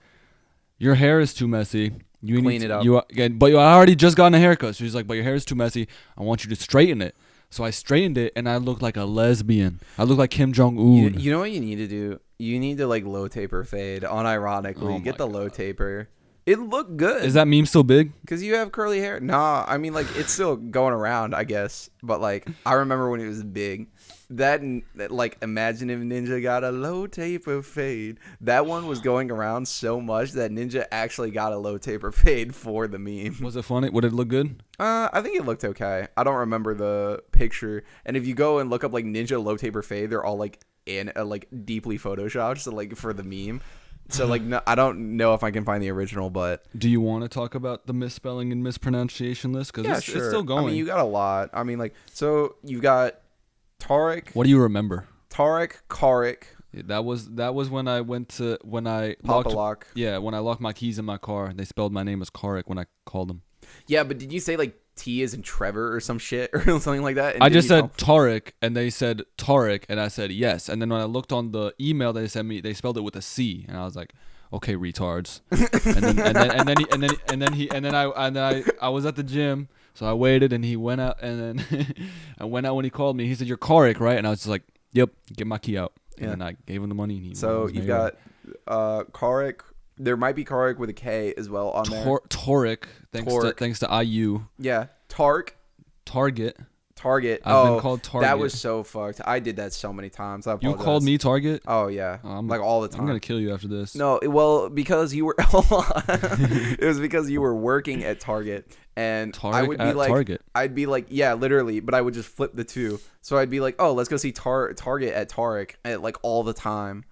"Your hair is too messy. You clean it up." But I already just gotten a haircut. So she's like, "But your hair is too messy. I want you to straighten it." So I straightened it, and I looked like a lesbian. I looked like Kim Jong Un. You know what you need to do? You need to like low taper fade. Unironically, get the low taper. It looked good. Is that meme still big? Because you have curly hair. Nah, I mean, like, it's still going around, I guess. But, like, I remember when it was big. That like, imagine if Ninja got a low taper fade. That one was going around so much that Ninja actually got a low taper fade for the meme. Was it funny? Would it look good? I think it looked okay. I don't remember the picture. And if you go and look up, like, Ninja low taper fade, they're all, like, deeply photoshopped, so, like, for the meme. So, like, no, I don't know if I can find the original, but... Do you want to talk about the misspelling and mispronunciation list? Because it's still going. I mean, you got a lot. I mean, like, so you've got Tariq. What do you remember? Tariq. Yeah, that was when I went to... When I lock. Yeah, when I locked my keys in my car. They spelled my name as Tariq when I called them. Yeah, but did you say, like, T as in Trevor or some shit or something like that? And I just said Tariq, and they said Tariq, and I said yes. And then when I looked on the email they sent me, they spelled it with a C, and I was like, okay, retards. and then I was at the gym, so I waited, and he went out, and then I went out when he called me. He said, "You're Tariq, right?" And I was just like, "Yep, get my key out." And then I gave him the money. And so you've got Tariq. There might be Tariq with a K as well on there. Tariq, thanks to IU. Yeah, Target. I've been called Target. That was so fucked. I did that so many times. I apologize. You called me Target? Oh yeah, like all the time. I'm gonna kill you after this. No, well, because you were. It was because you were working at Target, and I would be like, Target. I'd be like, yeah, literally, but I would just flip the two. So I'd be like, oh, let's go see Target at Tariq, at, like all the time.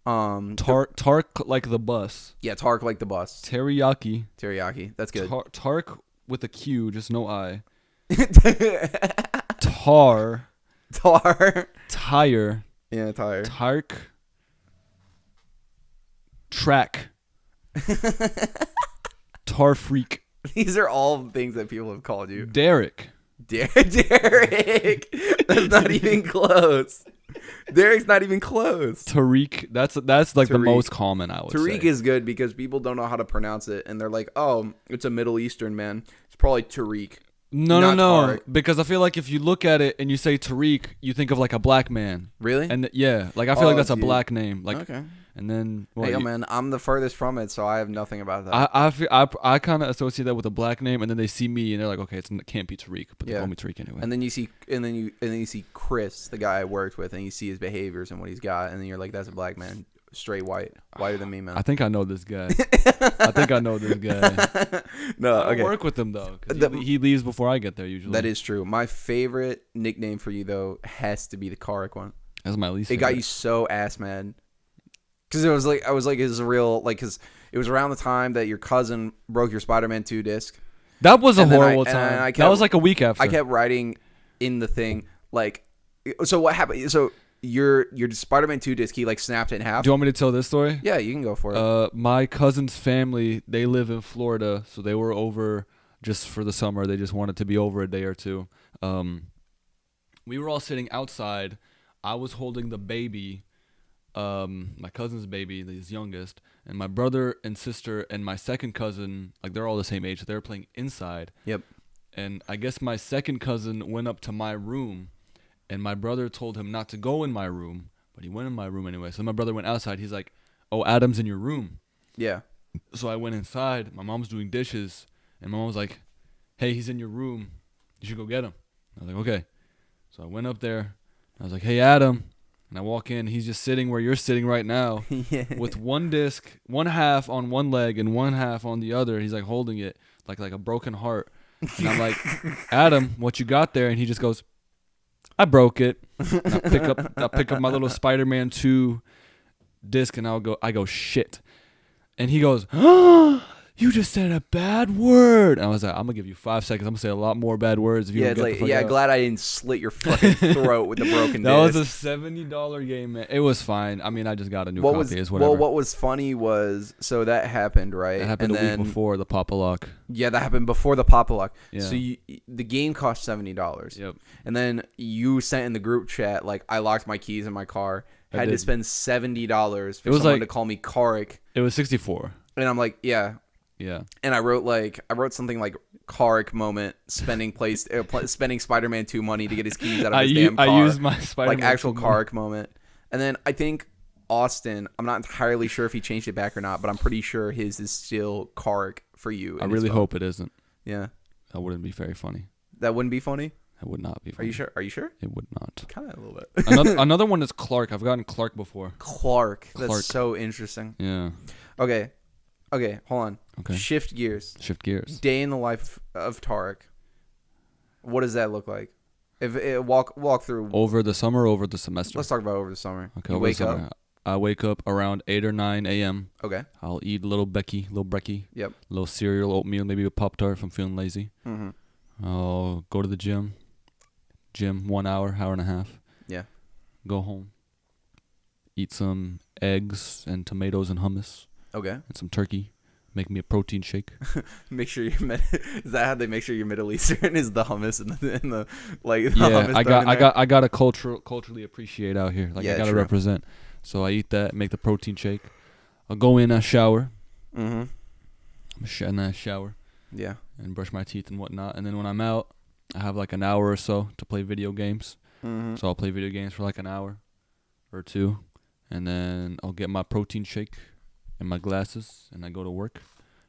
Tariq like the bus. Yeah, Tariq like the bus. Teriyaki. That's good. Tariq with a Q, just no I. Tar. Tire. Yeah, tire. Tark. Track. Tar freak. These are all things that people have called you. Derek. Derek. That's not even close. Derek's not even close. Tariq. That's like the most common, I would say. Tariq is good because people don't know how to pronounce it, and they're like, "Oh, it's a Middle Eastern man. It's probably Tariq." No. Tariq. Because I feel like if you look at it and you say Tariq, you think of like a black man. Really? And yeah, like I feel like that's a black name. Like, okay. And then, well, hey, man, I'm the furthest from it, so I have nothing about that. I kind of associate that with a black name, and then they see me and they're like, okay, it can't be Tariq, but they call me Tariq anyway. And then you see Chris, the guy I worked with, and you see his behaviors and what he's got, and then you're like, that's a black man, straight whiter than me, man. I think I know this guy. No, okay. I work with him though. He leaves before I get there usually. That is true. My favorite nickname for you though has to be the Tariq one. That's my least It favorite. got you so ass mad. Because I was like, it's real, like, because it was around the time that your cousin broke your Spider-Man 2 disc. That was a And then horrible and time. I kept, That was like a week after. I kept writing in the thing, like, so what happened? So your Spider-Man 2 disc, he like snapped it in half. Do you want me to tell this story? Yeah, you can go for it. My cousin's family, they live in Florida, so they were over just for the summer. They just wanted to be over a day or two. We were all sitting outside. I was holding the baby, my cousin's baby, his youngest, and my brother and sister and my second cousin, like they're all the same age. So they were playing inside. Yep. And I guess my second cousin went up to my room, and my brother told him not to go in my room, but he went in my room anyway. So my brother went outside. He's like, "Oh, Adam's in your room." Yeah. So I went inside. My mom's doing dishes, and my mom was like, "Hey, he's in your room. You should go get him." I was like, "Okay." So I went up there. I was like, "Hey, Adam." And I walk in. He's just sitting where you're sitting right now Yeah. with one disc, one half on one leg and one half on the other. He's like holding it like a broken heart. And I'm like, "Adam, what you got there?" And he just goes, "I broke it." And I pick up my little Spider-Man 2 disc, and I go, "Shit." And he goes, "Oh, you just said a bad word." And I was like, "I'm gonna give you 5 seconds. I'm gonna say a lot more bad words if you Yeah, don't it's get like, the fuck out." glad I didn't slit your fucking throat with the broken That disc. was a $70 game, man. It was fine. I mean, I just got a new what copy. was It's whatever. well, what was funny was, so that happened, right? It happened and a week before the Papa Lock. Yeah, that happened before the Pop-A-Lock. Yeah. So the game cost $70. Yep. And then you sent in the group chat, like, I locked my keys in my car. I Had to did. spend $70 for It was someone like- to call me Tariq. It was 64. And I'm like, yeah. Yeah. And I wrote something like Tariq moment, spending Spider-Man 2 money to get his keys out of his damn car. I used my Spider-Man like actual 2 Tariq moment. And then I think Austin, I'm not entirely sure if he changed it back or not, but I'm pretty sure his is still Tariq for you. I in his really phone. hope it isn't. Yeah. That wouldn't be very funny. That wouldn't be funny? That would not be Are funny. you sure? Are you sure? It would not. Kind of a little bit. Another one is Clark. I've gotten Clark before. Clark. That's Clark. so interesting. Yeah. Okay, hold on. Okay. Shift gears. Shift gears. Day in the life of Tariq. What does that look like? Walk through. Over the summer, over the semester. Let's talk about over the summer. Okay. You over the wake summer. up. I wake up around 8 or 9 a.m. Okay. I'll eat a little brekkie. Yep. A little cereal, oatmeal, maybe a Pop-Tart if I'm feeling lazy. Mm-hmm. I'll go to the gym. 1 hour, hour and a half. Yeah. Go home. Eat some eggs and tomatoes and hummus Okay. and some turkey. Make me a protein shake. Make sure you're is that how they make sure you're Middle Eastern? Is the hummus and the like? The Yeah, hummus I got to culturally appreciate out here. Like Yeah, I got to true. represent. So I eat that, make the protein shake. I'll go in, shower. Mm-hmm. And then I shower Yeah. and brush my teeth and whatnot. And then when I'm out, I have like an hour or so to play video games. Mm-hmm. So I'll play video games for like an hour or two, and then I'll get my protein shake and my glasses, and I go to work.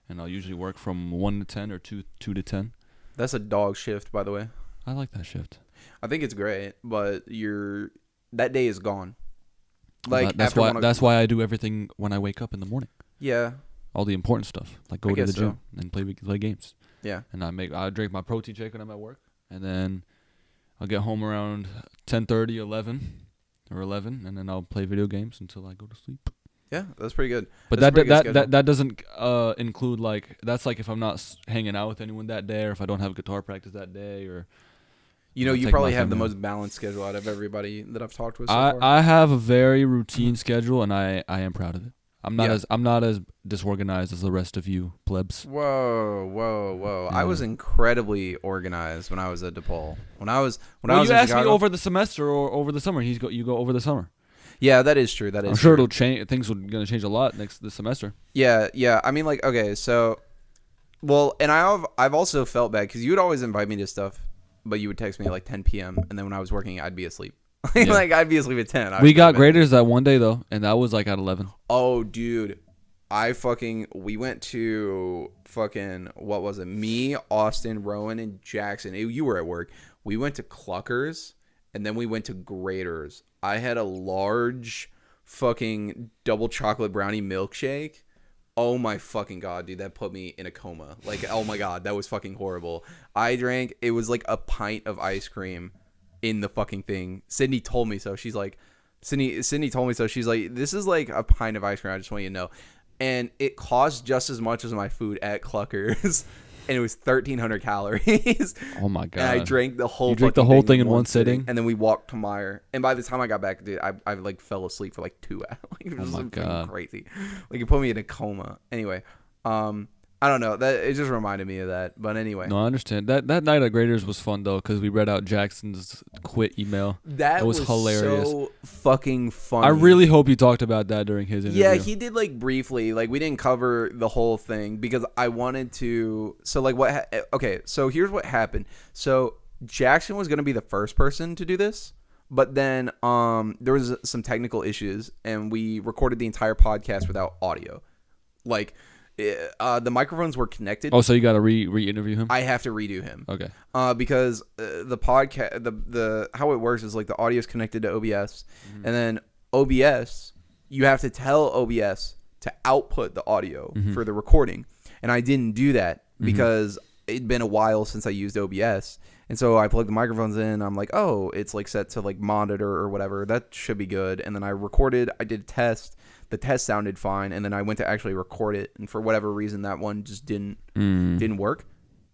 And I'll usually work from 1 to 10 or 2 to 10. That's a dog shift, by the way. I like that shift. I think it's great, but that day is gone. Like that's after why 1 that's why I do everything when I wake up in the morning. Yeah. All the important stuff, like go I to the guess gym so. and play games. Yeah. And I drink my protein shake when I'm at work, and then I'll get home around 10:30, 11, and then I'll play video games until I go to sleep. Yeah, that's pretty good. But That's a pretty good schedule. that doesn't include like that's like if I'm not hanging out with anyone that day, or if I don't have guitar practice that day, or You know, I'll you take probably my have the family. most balanced schedule out of everybody that I've talked with so far. I have a very routine schedule, and I am proud of it. I'm not Yeah. as disorganized as the rest of you plebs. Whoa. I Yeah. was incredibly organized when I was at DePaul. When I was You in asked me Chicago. over the semester or over the summer. You go over the summer. Yeah, that is true. That is I'm sure true. it'll change. Things are gonna change a lot this semester. Yeah. I mean, like, okay, so, well, and I've also felt bad because you would always invite me to stuff, but you would text me at like 10 p.m. and then when I was working, I'd be asleep. Yeah. Like I'd be asleep at 10. We got graders that one day though, and that was like at 11. Oh, dude, we went to fucking, what was it? Me, Austin, Rowan, and Jackson. You were at work. We went to Cluckers, and then we went to Graders. I had a large fucking double chocolate brownie milkshake. Oh my fucking god, dude, that put me in a coma. Like, oh my god, that was fucking horrible. It was like a pint of ice cream in the fucking thing. Sydney told me so. She's like, Sydney told me so. She's like, this is like a pint of ice cream. I just want you to know, and it cost just as much as my food at Cluckers, and it was 1,300 calories. Oh my god! And I drank the whole. You drank the whole thing in one sitting, and then we walked to Meyer. And by the time I got back, dude, I like fell asleep for like 2 hours. Like, it was my god, crazy! Like it put me in a coma. Anyway, I don't know. That it just reminded me of that. But anyway, no, I understand. That night at Graders was fun though, because we read out Jackson's quit email. That was hilarious. So fucking funny. I really hope he talked about that during his interview. Yeah, he did like briefly. Like we didn't cover the whole thing because I wanted to. So like what? Okay, so here's what happened. So Jackson was gonna be the first person to do this, but then there was some technical issues, and we recorded the entire podcast without audio. Like. The microphones were connected. Oh, so you got to re-interview him? I have to redo him. Okay. Because the podcast, the how it works is like the audio is connected to OBS, and then OBS, you have to tell OBS to output the audio for the recording, and I didn't do that because it'd been a while since I used OBS, and so I plugged the microphones in. I'm like, oh, it's like set to like monitor or whatever. That should be good. And then I recorded. I did a test. The test sounded fine, and then I went to actually record it, and for whatever reason, that one just didn't work.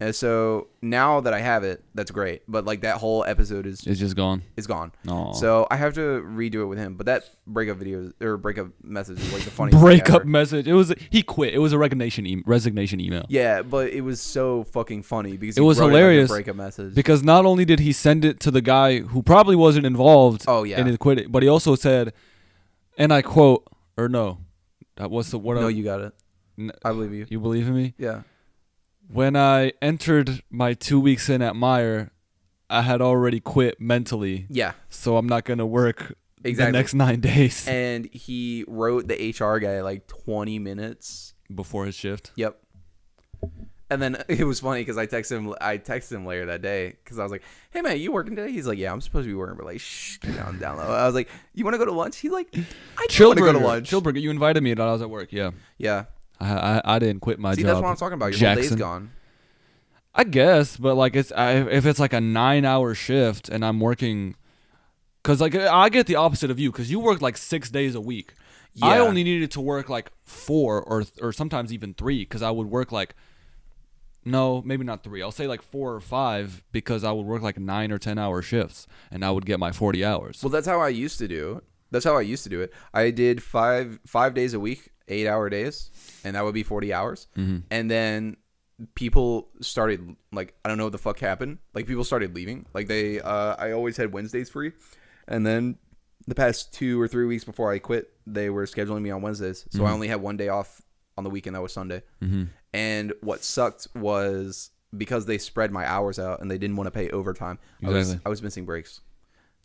And so now that I have it, that's great. But like that whole episode is just gone. It's gone. Aww. So I have to redo it with him. But that breakup video or breakup message is like the funniest breakup thing message. He quit. It was a resignation email. Yeah, but it was so fucking funny because it was hilarious. Like a breakup message because not only did he send it to the guy who probably wasn't involved. Oh yeah. And he quit it, but he also said, and I quote. Or no, what's the what? No, you got it. I believe you. You believe in me? Yeah. When I entered my 2 weeks in at Meyer, I had already quit mentally. Yeah. So I'm not gonna work exactly the next 9 days. And he wrote the HR guy like 20 minutes before his shift. Yep. And then it was funny because I texted him later that day because I was like, hey, man, you working today? He's like, yeah, I'm supposed to be working, but like, shh, down low. I was like, you want to go to lunch? He's like, I do want to go to lunch. Chillburger, you invited me and I was at work, yeah. Yeah. I didn't quit my job. See, that's what I'm talking about. Your Jackson. whole day's gone. I guess, but like if it's like a 9-hour shift and I'm working, because like I get the opposite of you because you work like 6 days a week. Yeah. I only needed to work like 4 or sometimes even 3 because I would work like, no, maybe not 3. I'll say like 4 or 5 because I would work like 9 or 10-hour shifts and I would get my 40 hours. Well, that's how I used to do it. I did 5 days a week, 8-hour days, and that would be 40 hours. Mm-hmm. And then people started like, I don't know what the fuck happened. Like people started leaving. Like I always had Wednesdays free, and then the past 2 or 3 weeks before I quit, they were scheduling me on Wednesdays, so I only had one day off on the weekend. That was Sunday. Mm-hmm. And what sucked was because they spread my hours out and they didn't want to pay overtime. Exactly. I was missing breaks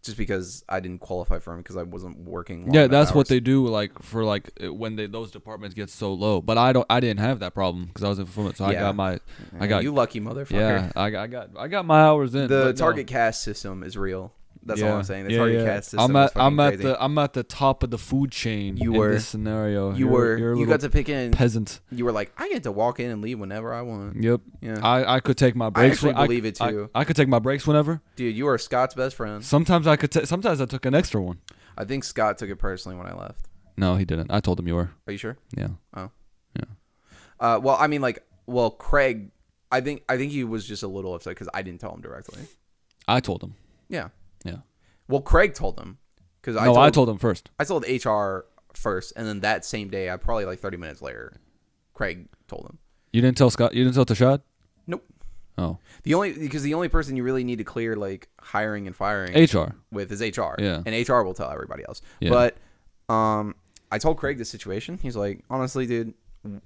just because I didn't qualify for them because I wasn't working. Yeah, that's what they do. Like for like when those departments get so low. But I didn't have that problem because I was in fulfillment. So yeah. I got you lucky motherfucker. Yeah, I got my hours in. The Target caste system is real. That's all I'm saying. The Target caste system. I'm at the top of the food chain. In this scenario. You got to pick in peasant. You were like, I get to walk in and leave whenever I want. Yep. Yeah. I could take my breaks. I actually believe it too. I could take my breaks whenever. Dude, you are Scott's best friend. Sometimes sometimes I took an extra one. I think Scott took it personally when I left. No, he didn't. I told him you were. Are you sure? Yeah. Oh. Yeah. Well, I mean, Craig. I think he was just a little upset because I didn't tell him directly. I told him. Yeah. Yeah. Well, Craig told him because I told him first. I told HR first, and then that same day, I probably like 30 minutes later, Craig told him. You didn't tell Scott? You didn't tell Tashad? Nope. Oh. The only person you really need to clear like hiring and firing HR with is HR. Yeah. And HR will tell everybody else. Yeah. But I told Craig the situation. He's like, honestly, dude,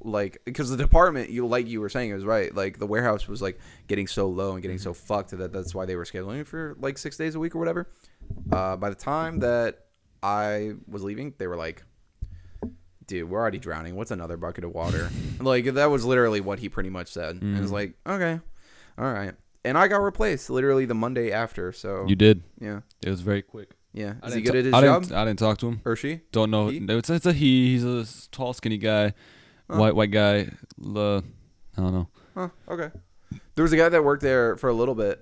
like, because the department, you were saying, it was right. Like the warehouse was like getting so low and getting so fucked that's why they were scheduling for like 6 days a week or whatever. By the time that I was leaving, they were like, dude, we're already drowning. What's another bucket of water? Like, that was literally what he pretty much said. And I was like, okay, all right. And I got replaced literally the Monday after. So you did. Yeah. It was very quick. Yeah. Is he good at his job? I didn't talk to him. Or she? Don't know. It's a he. He's a tall, skinny guy. White guy. I don't know. Huh. Okay. There was a guy that worked there for a little bit.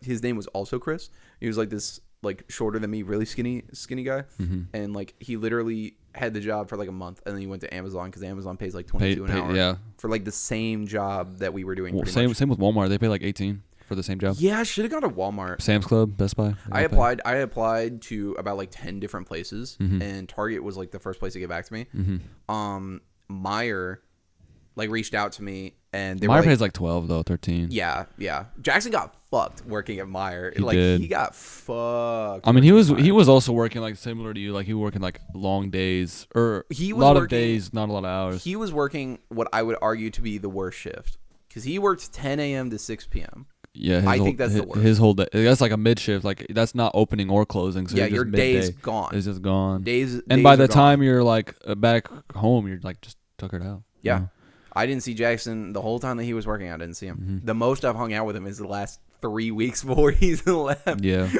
His name was also Chris. He was like this like shorter than me, really skinny guy, Mm-hmm. and like he literally had the job for like a month, and then he went to Amazon because Amazon pays like 22 an hour Yeah. for like the same job that we were doing. Well, Pretty much. same with Walmart. They pay like 18 for the same job. Yeah, I should have gone to Walmart. Sam's Club, Best Buy. I applied to about like 10 different places, Mhm. and Target was like the first place to get back to me. Mm-hmm. Meyer like reached out to me, and they Meyer were like, pays like 12 though, 13. yeah. Jackson got fucked working at Meyer. He like did. he got fucked. I mean, he working at was Meijer. also working like similar to you. Like he was working like long days or He a was lot of working- days, not a lot of hours. He was working what I would argue to be the worst shift because he worked 10 a.m. to 6 p.m. Yeah, I think that's the worst. His whole day. That's like a mid shift. Like that's not opening or closing. So Yeah, you're your just day is midday. gone. It's just gone. Days And by are the gone. time you're like back home, you're like just tuckered out. Yeah. You know? I didn't see Jackson the whole time that he was working. I didn't see him. Mm-hmm. The most I've hung out with him is the last 3 weeks before he's left. Yeah.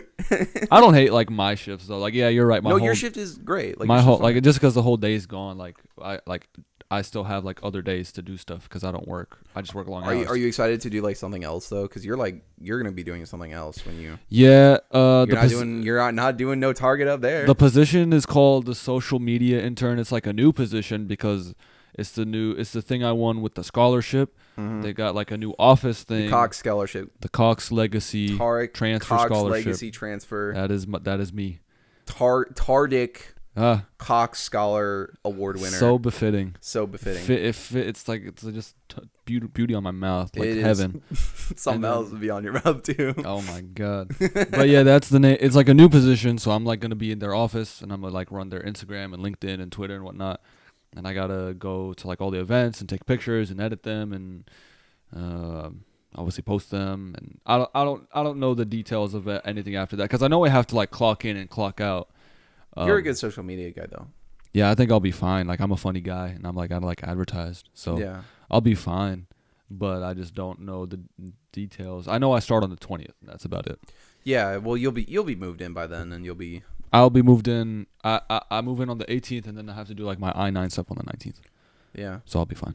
I don't hate like my shifts though. Like yeah, you're right. No, your shift is great. Like my your whole shift's fine. like just because the whole day's gone. Like I still have like other days to do stuff because I don't work. I just work long hours. Are you excited to do like something else though? Because you're gonna be doing something else when you Yeah. you're not doing no Target up there. The position is called the social media intern. It's like a new position because it's the thing I won with the scholarship. They got like a new office thing. Cox scholarship, The Cox Legacy Tariq transfer Cox scholarship. legacy transfer, That is me. Tardiq Ah, Cox Scholar Award winner. so befitting. So befitting. It's like it's just beauty on my mouth, like It is. heaven. Something And then- else would be on your mouth too. Oh my god. But yeah, that's the name. It's like a new position, so I'm like gonna be in their office and I'm gonna like run their Instagram and LinkedIn and Twitter and whatnot. And I gotta go to like all the events and take pictures and edit them and obviously post them. And I don't know the details of anything after that because I know I have to like clock in and clock out. You're a good social media guy though. Yeah, I think I'll be fine. Like I'm a funny guy and I'm like I like advertised, so Yeah. I'll be fine. But I just don't know the details. I know I start on the 20th. And that's about it. Yeah, well, you'll be moved in by then, and you'll be. I'll be moved in. I move in on the 18th, and then I have to do like my I-9 stuff on the 19th. Yeah, So I'll be fine.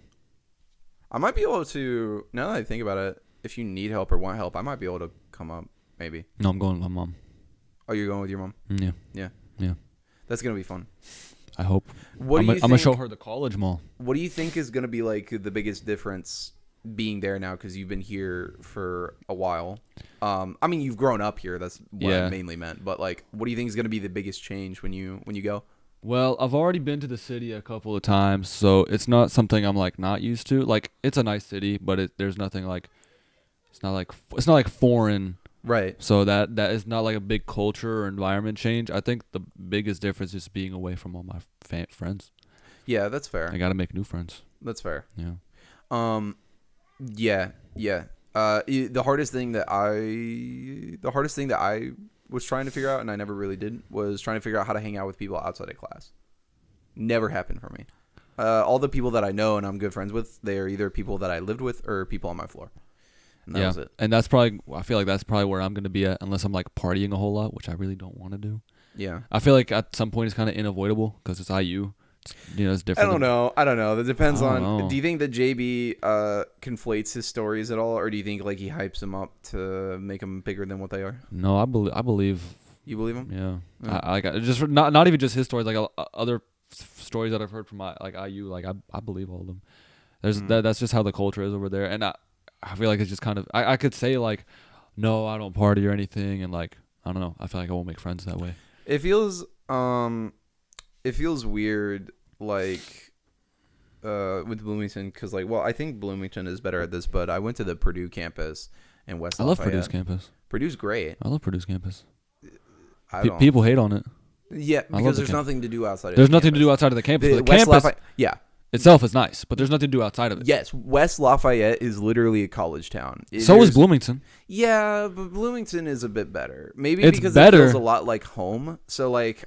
I might be able to. Now that I think about it, if you need help or want help, I might be able to come up. Maybe. No, I'm going with my mom. Oh, you're going with your mom? Yeah, That's gonna be fun. I hope. What do you I'm gonna think? show her the college mall. What do you think is gonna be like the biggest difference being there now because you've been here for a while? I mean, you've grown up here. That's what I Yeah. mainly meant. But like, what do you think is gonna be the biggest change when you go? Well, I've already been to the city a couple of times, so it's not something I'm like not used to. Like it's a nice city, but there's nothing like it's not like foreign. Right. So that is not like a big culture or environment change. I think the biggest difference is being away from all my friends. Yeah, that's fair. I got to make new friends. That's fair. Yeah. Yeah. The hardest thing that I was trying to figure out, and I never really did, was trying to figure out how to hang out with people outside of class. Never happened for me. All the people that I know and I'm good friends with, they are either people that I lived with or people on my floor. And that was it. And that's probably, I feel like that's probably where I'm going to be at, unless I'm like partying a whole lot, which I really don't want to do. Yeah. I feel like at some point it's kind of unavoidable because it's IU. It's different. I don't know. That depends I don't on. know. Do you think that JB conflates his stories at all, or do you think like he hypes them up to make them bigger than what they are? No, I believe. You believe him? Yeah. Yeah. I got just not even just his stories, like other stories that I've heard from like IU. Like I believe all of them. There's that's just how the culture is over there, and I feel like it's just kind of I could say like, no, I don't party or anything, and like I don't know. I feel like I won't make friends that way. It feels weird like with Bloomington because like I think Bloomington is better at this, but I went to the Purdue campus in West I love Lafayette. Purdue's campus. Purdue's great. I love Purdue's campus. I don't, People hate on it. yeah, love because the there's campus. nothing to do outside. There's of the nothing to campus. do outside of the campus. The But the West campus Lafayette, yeah. itself is nice, but there's nothing to do outside of it. Yes, West Lafayette is literally a college town. So is There's- Bloomington. Yeah, but Bloomington is a bit better. Maybe It's because better. it feels a lot like home. So like,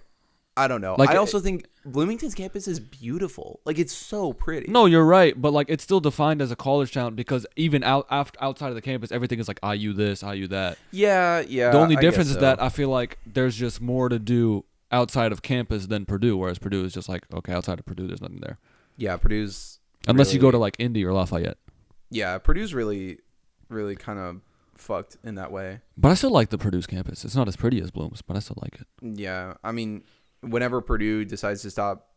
I don't know. Like, I also think Bloomington's campus is beautiful. Like it's so pretty. No, you're right, but like it's still defined as a college town because even outside of the campus, everything is like IU this, IU that. Yeah. The only I difference guess is that so. I feel like there's just more to do outside of campus than Purdue, whereas Purdue is just like, okay, outside of Purdue, there's nothing there. Yeah, Purdue's Unless you go really- to like Indy or Lafayette. Yeah, Purdue's really, really kind of fucked in that way. But I still like the Purdue's campus. It's not as pretty as Bloom's, but I still like it. Yeah, I mean, whenever Purdue decides to stop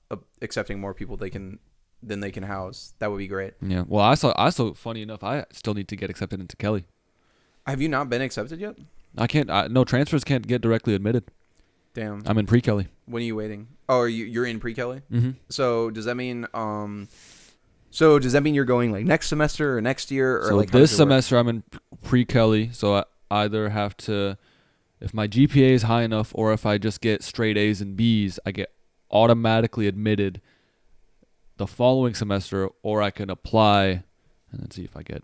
accepting more people than they can house, that would be great. Yeah. Well, I saw. Funny enough, I still need to get accepted into Kelly. Have you not been accepted yet? I can't. No transfers can't get directly admitted. Damn. I'm in pre-Kelly. When are you waiting? Oh, you're in pre-Kelly? Mm-hmm. So does that mean you're going like next semester or next year or So like this semester I'm in pre-Kelly, so I either have to, if my GPA is high enough, or if I just get straight A's and B's, I get automatically admitted the following semester, or I can apply and then see if I get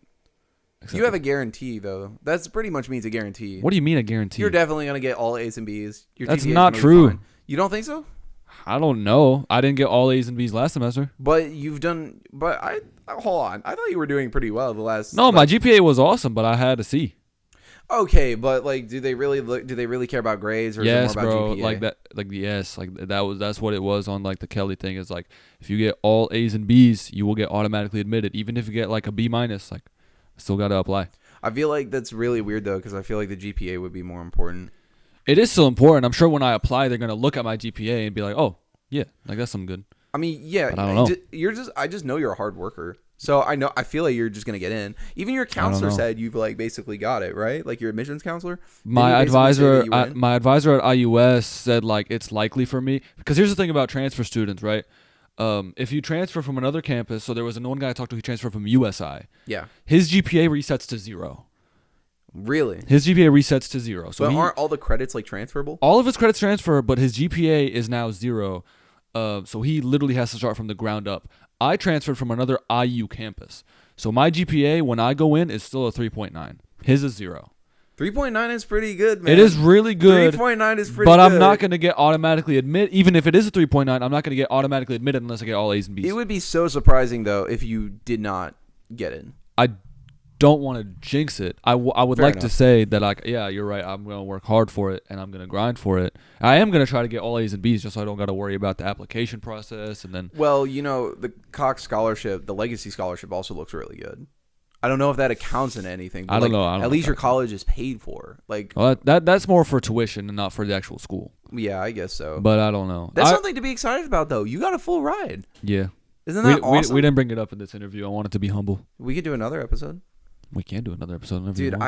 accepted. You have a guarantee though. That's pretty much means a guarantee. What do you mean a guarantee? You're definitely gonna get all A's and B's. Your That's GPA is not gonna be true. fine. You don't think so? I don't know. I didn't get all A's and B's last semester. But you've done. But I hold on. I thought you were doing pretty well the last. No, my GPA was awesome, but I had a C. Okay, but like, do they really care about grades or Yes, is it more bro. about GPA? Like that. Like yes. Like that's what it was on like the Kelly thing. Is like if you get all A's and B's, you will get automatically admitted. Even if you get like a B minus, like still gotta apply. I feel like that's really weird though, because I feel like the GPA would be more important. It is still important. I'm sure when I apply, they're gonna look at my GPA and be like, "Oh, yeah, like that's something good." I mean, yeah, But I don't know. I just know you're a hard worker, so I feel like you're just gonna get in. Even your counselor know. said you've like basically got it, right? Like your admissions counselor. Didn't he My basically say that you were in? my advisor at IUS said like it's likely for me because here's the thing about transfer students, right? If you transfer from another campus, so there was one guy I talked to who transferred from USI. Yeah, His GPA resets to 0. really. His GPA resets to 0. So But aren't all the credits like transferable? all of his credits transfer, but his GPA is now 0. So he literally has to start from the ground up. I transferred from another IU campus. So my GPA when I go in is still a 3.9. His is 0. 3.9 is pretty good, man. It is really good. 3.9 is pretty But good. I'm not going to get automatically admit. Even if it is a 3.9, I'm not going to get automatically admitted unless I get all A's and B's. It would be so surprising though if you did not get in. I don't want to jinx it. I would Fair like to enough. say that like, yeah, you're right. I'm going to work hard for it and I'm going to grind for it. I am going to try to get all A's and B's just so I don't got to worry about the application process and then. Well, you know, the Cox scholarship, the legacy scholarship also looks really good. I don't know if that accounts in anything. But I don't like, know. I don't at know least if your that college is paid for. Like, Well, that's more for tuition and not for the actual school. yeah, I guess so. But I don't know. That's something to be excited about, though. You got a full ride. Yeah. Isn't that awesome? We didn't bring it up in this interview. I wanted to be humble. We could do another episode. We can do another episode. whenever you Dude,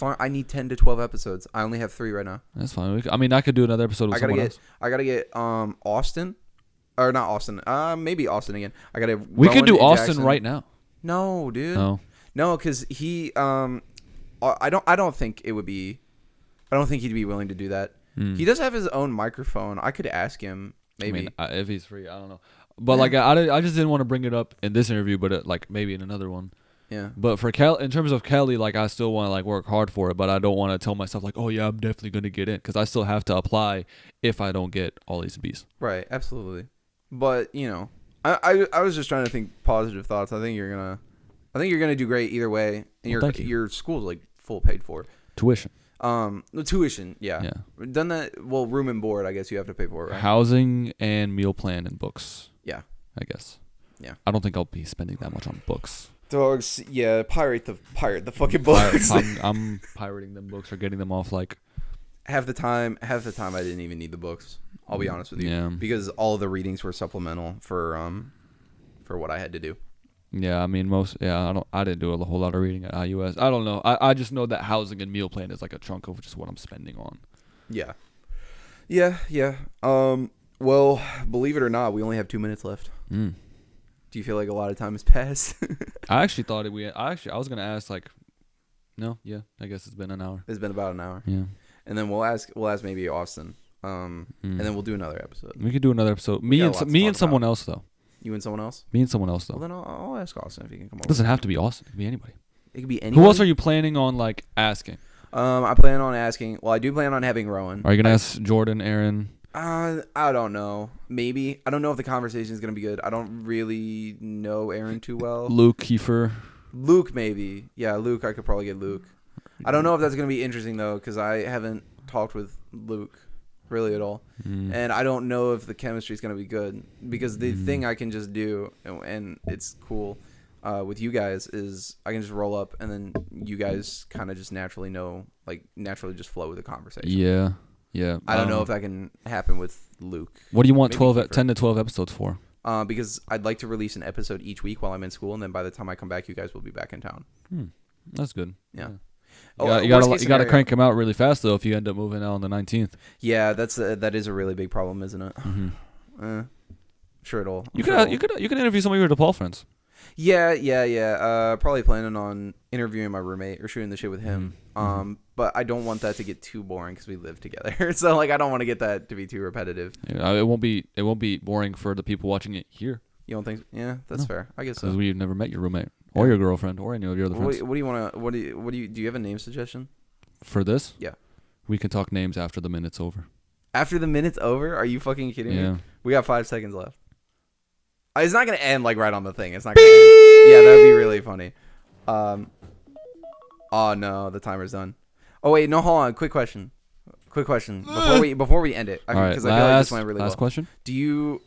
want. I need 10 to 12 episodes. I only have 3 right now. That's fine. I could do another episode with someone else. I gotta get Austin, or not Austin. Maybe Austin again. I gotta. We could do Rowan and Austin Jackson. right now. No, dude. No. No, because he I don't think it would be. I don't think he'd be willing to do that. He does have his own microphone. I could ask him maybe. I mean, if he's free, I don't know. But like, I just didn't want to bring it up in this interview, but like maybe in another one. Yeah. But for in terms of Kelly, like I still want to like work hard for it, but I don't want to tell myself like, oh yeah, I'm definitely gonna get in because I still have to apply if I don't get all A's and B's. Right. Absolutely. But you know, I was just trying to think positive thoughts. I think you're gonna do great either way, and Well, thank you. your school's like full paid for. Tuition, The tuition, yeah. yeah, Done that. Well, room and board, I guess you have to pay for it, right? housing and meal plan and books. Yeah. I guess. Yeah. I don't think I'll be spending that much on books. Dogs, yeah. Pirate the fucking books. I'm pirating them books or getting them off like. half the time, I didn't even need the books. I'll be honest with you, Yeah. because all of the readings were supplemental for what I had to do. Yeah, I mean I didn't do a whole lot of reading at IUS. I don't know. I just know that housing and meal plan is like a chunk of just what I'm spending on. Yeah. Yeah. Well, believe it or not, we only have 2 minutes left. Mm. Do you feel like a lot of time has passed? I actually thought I was gonna ask like, no, yeah, I guess it's been an hour. It's been about an hour, Yeah, and then we'll ask maybe Austin, and then we'll do another episode. we could do another episode. got Me lots to and talk someone about. else though. You and someone else? Me and someone else though. Well, then I'll ask Austin if he can come It over. doesn't have to be Austin. It could be anybody. It could be anyone. Who else are you planning on like asking? I plan on asking. Well, I do plan on having Rowan. Are you gonna ask Jordan, Aaron? I don't know. Maybe. I don't know if the conversation is gonna be good. I don't really know Aaron too well. Luke, Kiefer? Luke, maybe. Yeah, Luke. I could probably get Luke. I don't know if that's gonna be interesting though, because I haven't talked with Luke really at all, and I don't know if the chemistry is gonna be good, because the thing I can just do and it's cool. with you guys is I can just roll up and then you guys kind of just naturally just flow with the conversation. Yeah. Yeah. I don't know if that can happen with Luke. What do you want Maybe 10 to 12 episodes for? Because I'd like to release an episode each week while I'm in school, and then by the time I come back, you guys will be back in town. That's good. Yeah. You gotta crank them out really fast though if you end up moving out on the 19th. Yeah, that is a really big problem, isn't it? Mm-hmm. Sure it'll. You could interview some of your DePaul friends. Yeah. Probably planning on interviewing my roommate or shooting the shit with him. But I don't want that to get too boring because we live together. So like, I don't want to get that to be too repetitive. Yeah, it won't be boring for the people watching it here. You don't think? Yeah, that's fair. I guess so. Because we've never met your roommate or your girlfriend or any of your other friends. What do you want to? Do you have a name suggestion for this? Yeah. We can talk names after the minute's over. After the minute's over? Are you fucking kidding me? We got 5 seconds left. It's not gonna end like right on the thing. It's not gonna end. Yeah, that'd be really funny. Oh no, the timer's done. Oh wait, no, hold on. Quick question before we end it, because I feel like this went really well. Last question. Do you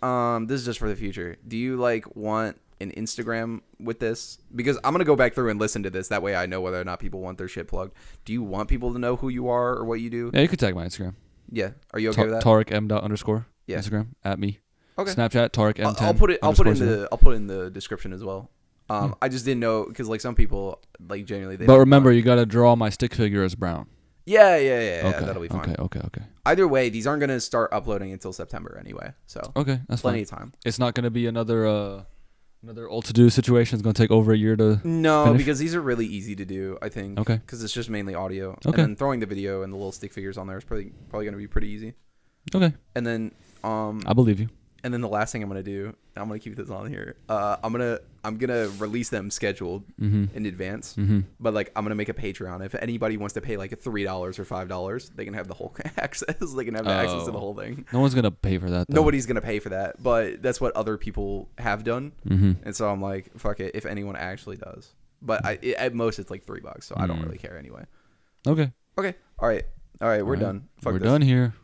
this is just for the future. Do you like want an Instagram with this? Because I'm gonna go back through and listen to this. That way I know whether or not people want their shit plugged. Do you want people to know who you are or what you do? Yeah, you could tag my Instagram. Yeah, are you okay with that? Tariq _. Yeah. Instagram at me. Okay. Snapchat Tariq M10. I'll put in the description as well. I just didn't know because like some people like genuinely. But remember, you gotta draw my stick figure as brown. Yeah. Okay. That'll be fine. Okay. Either way, these aren't gonna start uploading until September anyway. So okay, that's plenty fine. of time. It's not gonna be another all to do situation. It's gonna take over a year to. No, finish? Because these are really easy to do. I think. Okay. Because it's just mainly audio. Okay. And then throwing the video and the little stick figures on there is probably gonna be pretty easy. Okay. And then I believe you. And then the last thing I'm gonna do, I'm gonna keep this on here. I'm gonna release them scheduled in advance. But like I'm gonna make a Patreon. If anybody wants to pay like $3 or $5, they can have the whole access. They can have the access to the whole thing. No one's gonna pay for that. Though. Nobody's gonna pay for that. But that's what other people have done. And so I'm like, fuck it. If anyone actually does, but at most it's like $3, so I don't really care anyway. Okay. All right. We're done. Fuck We're this. done here.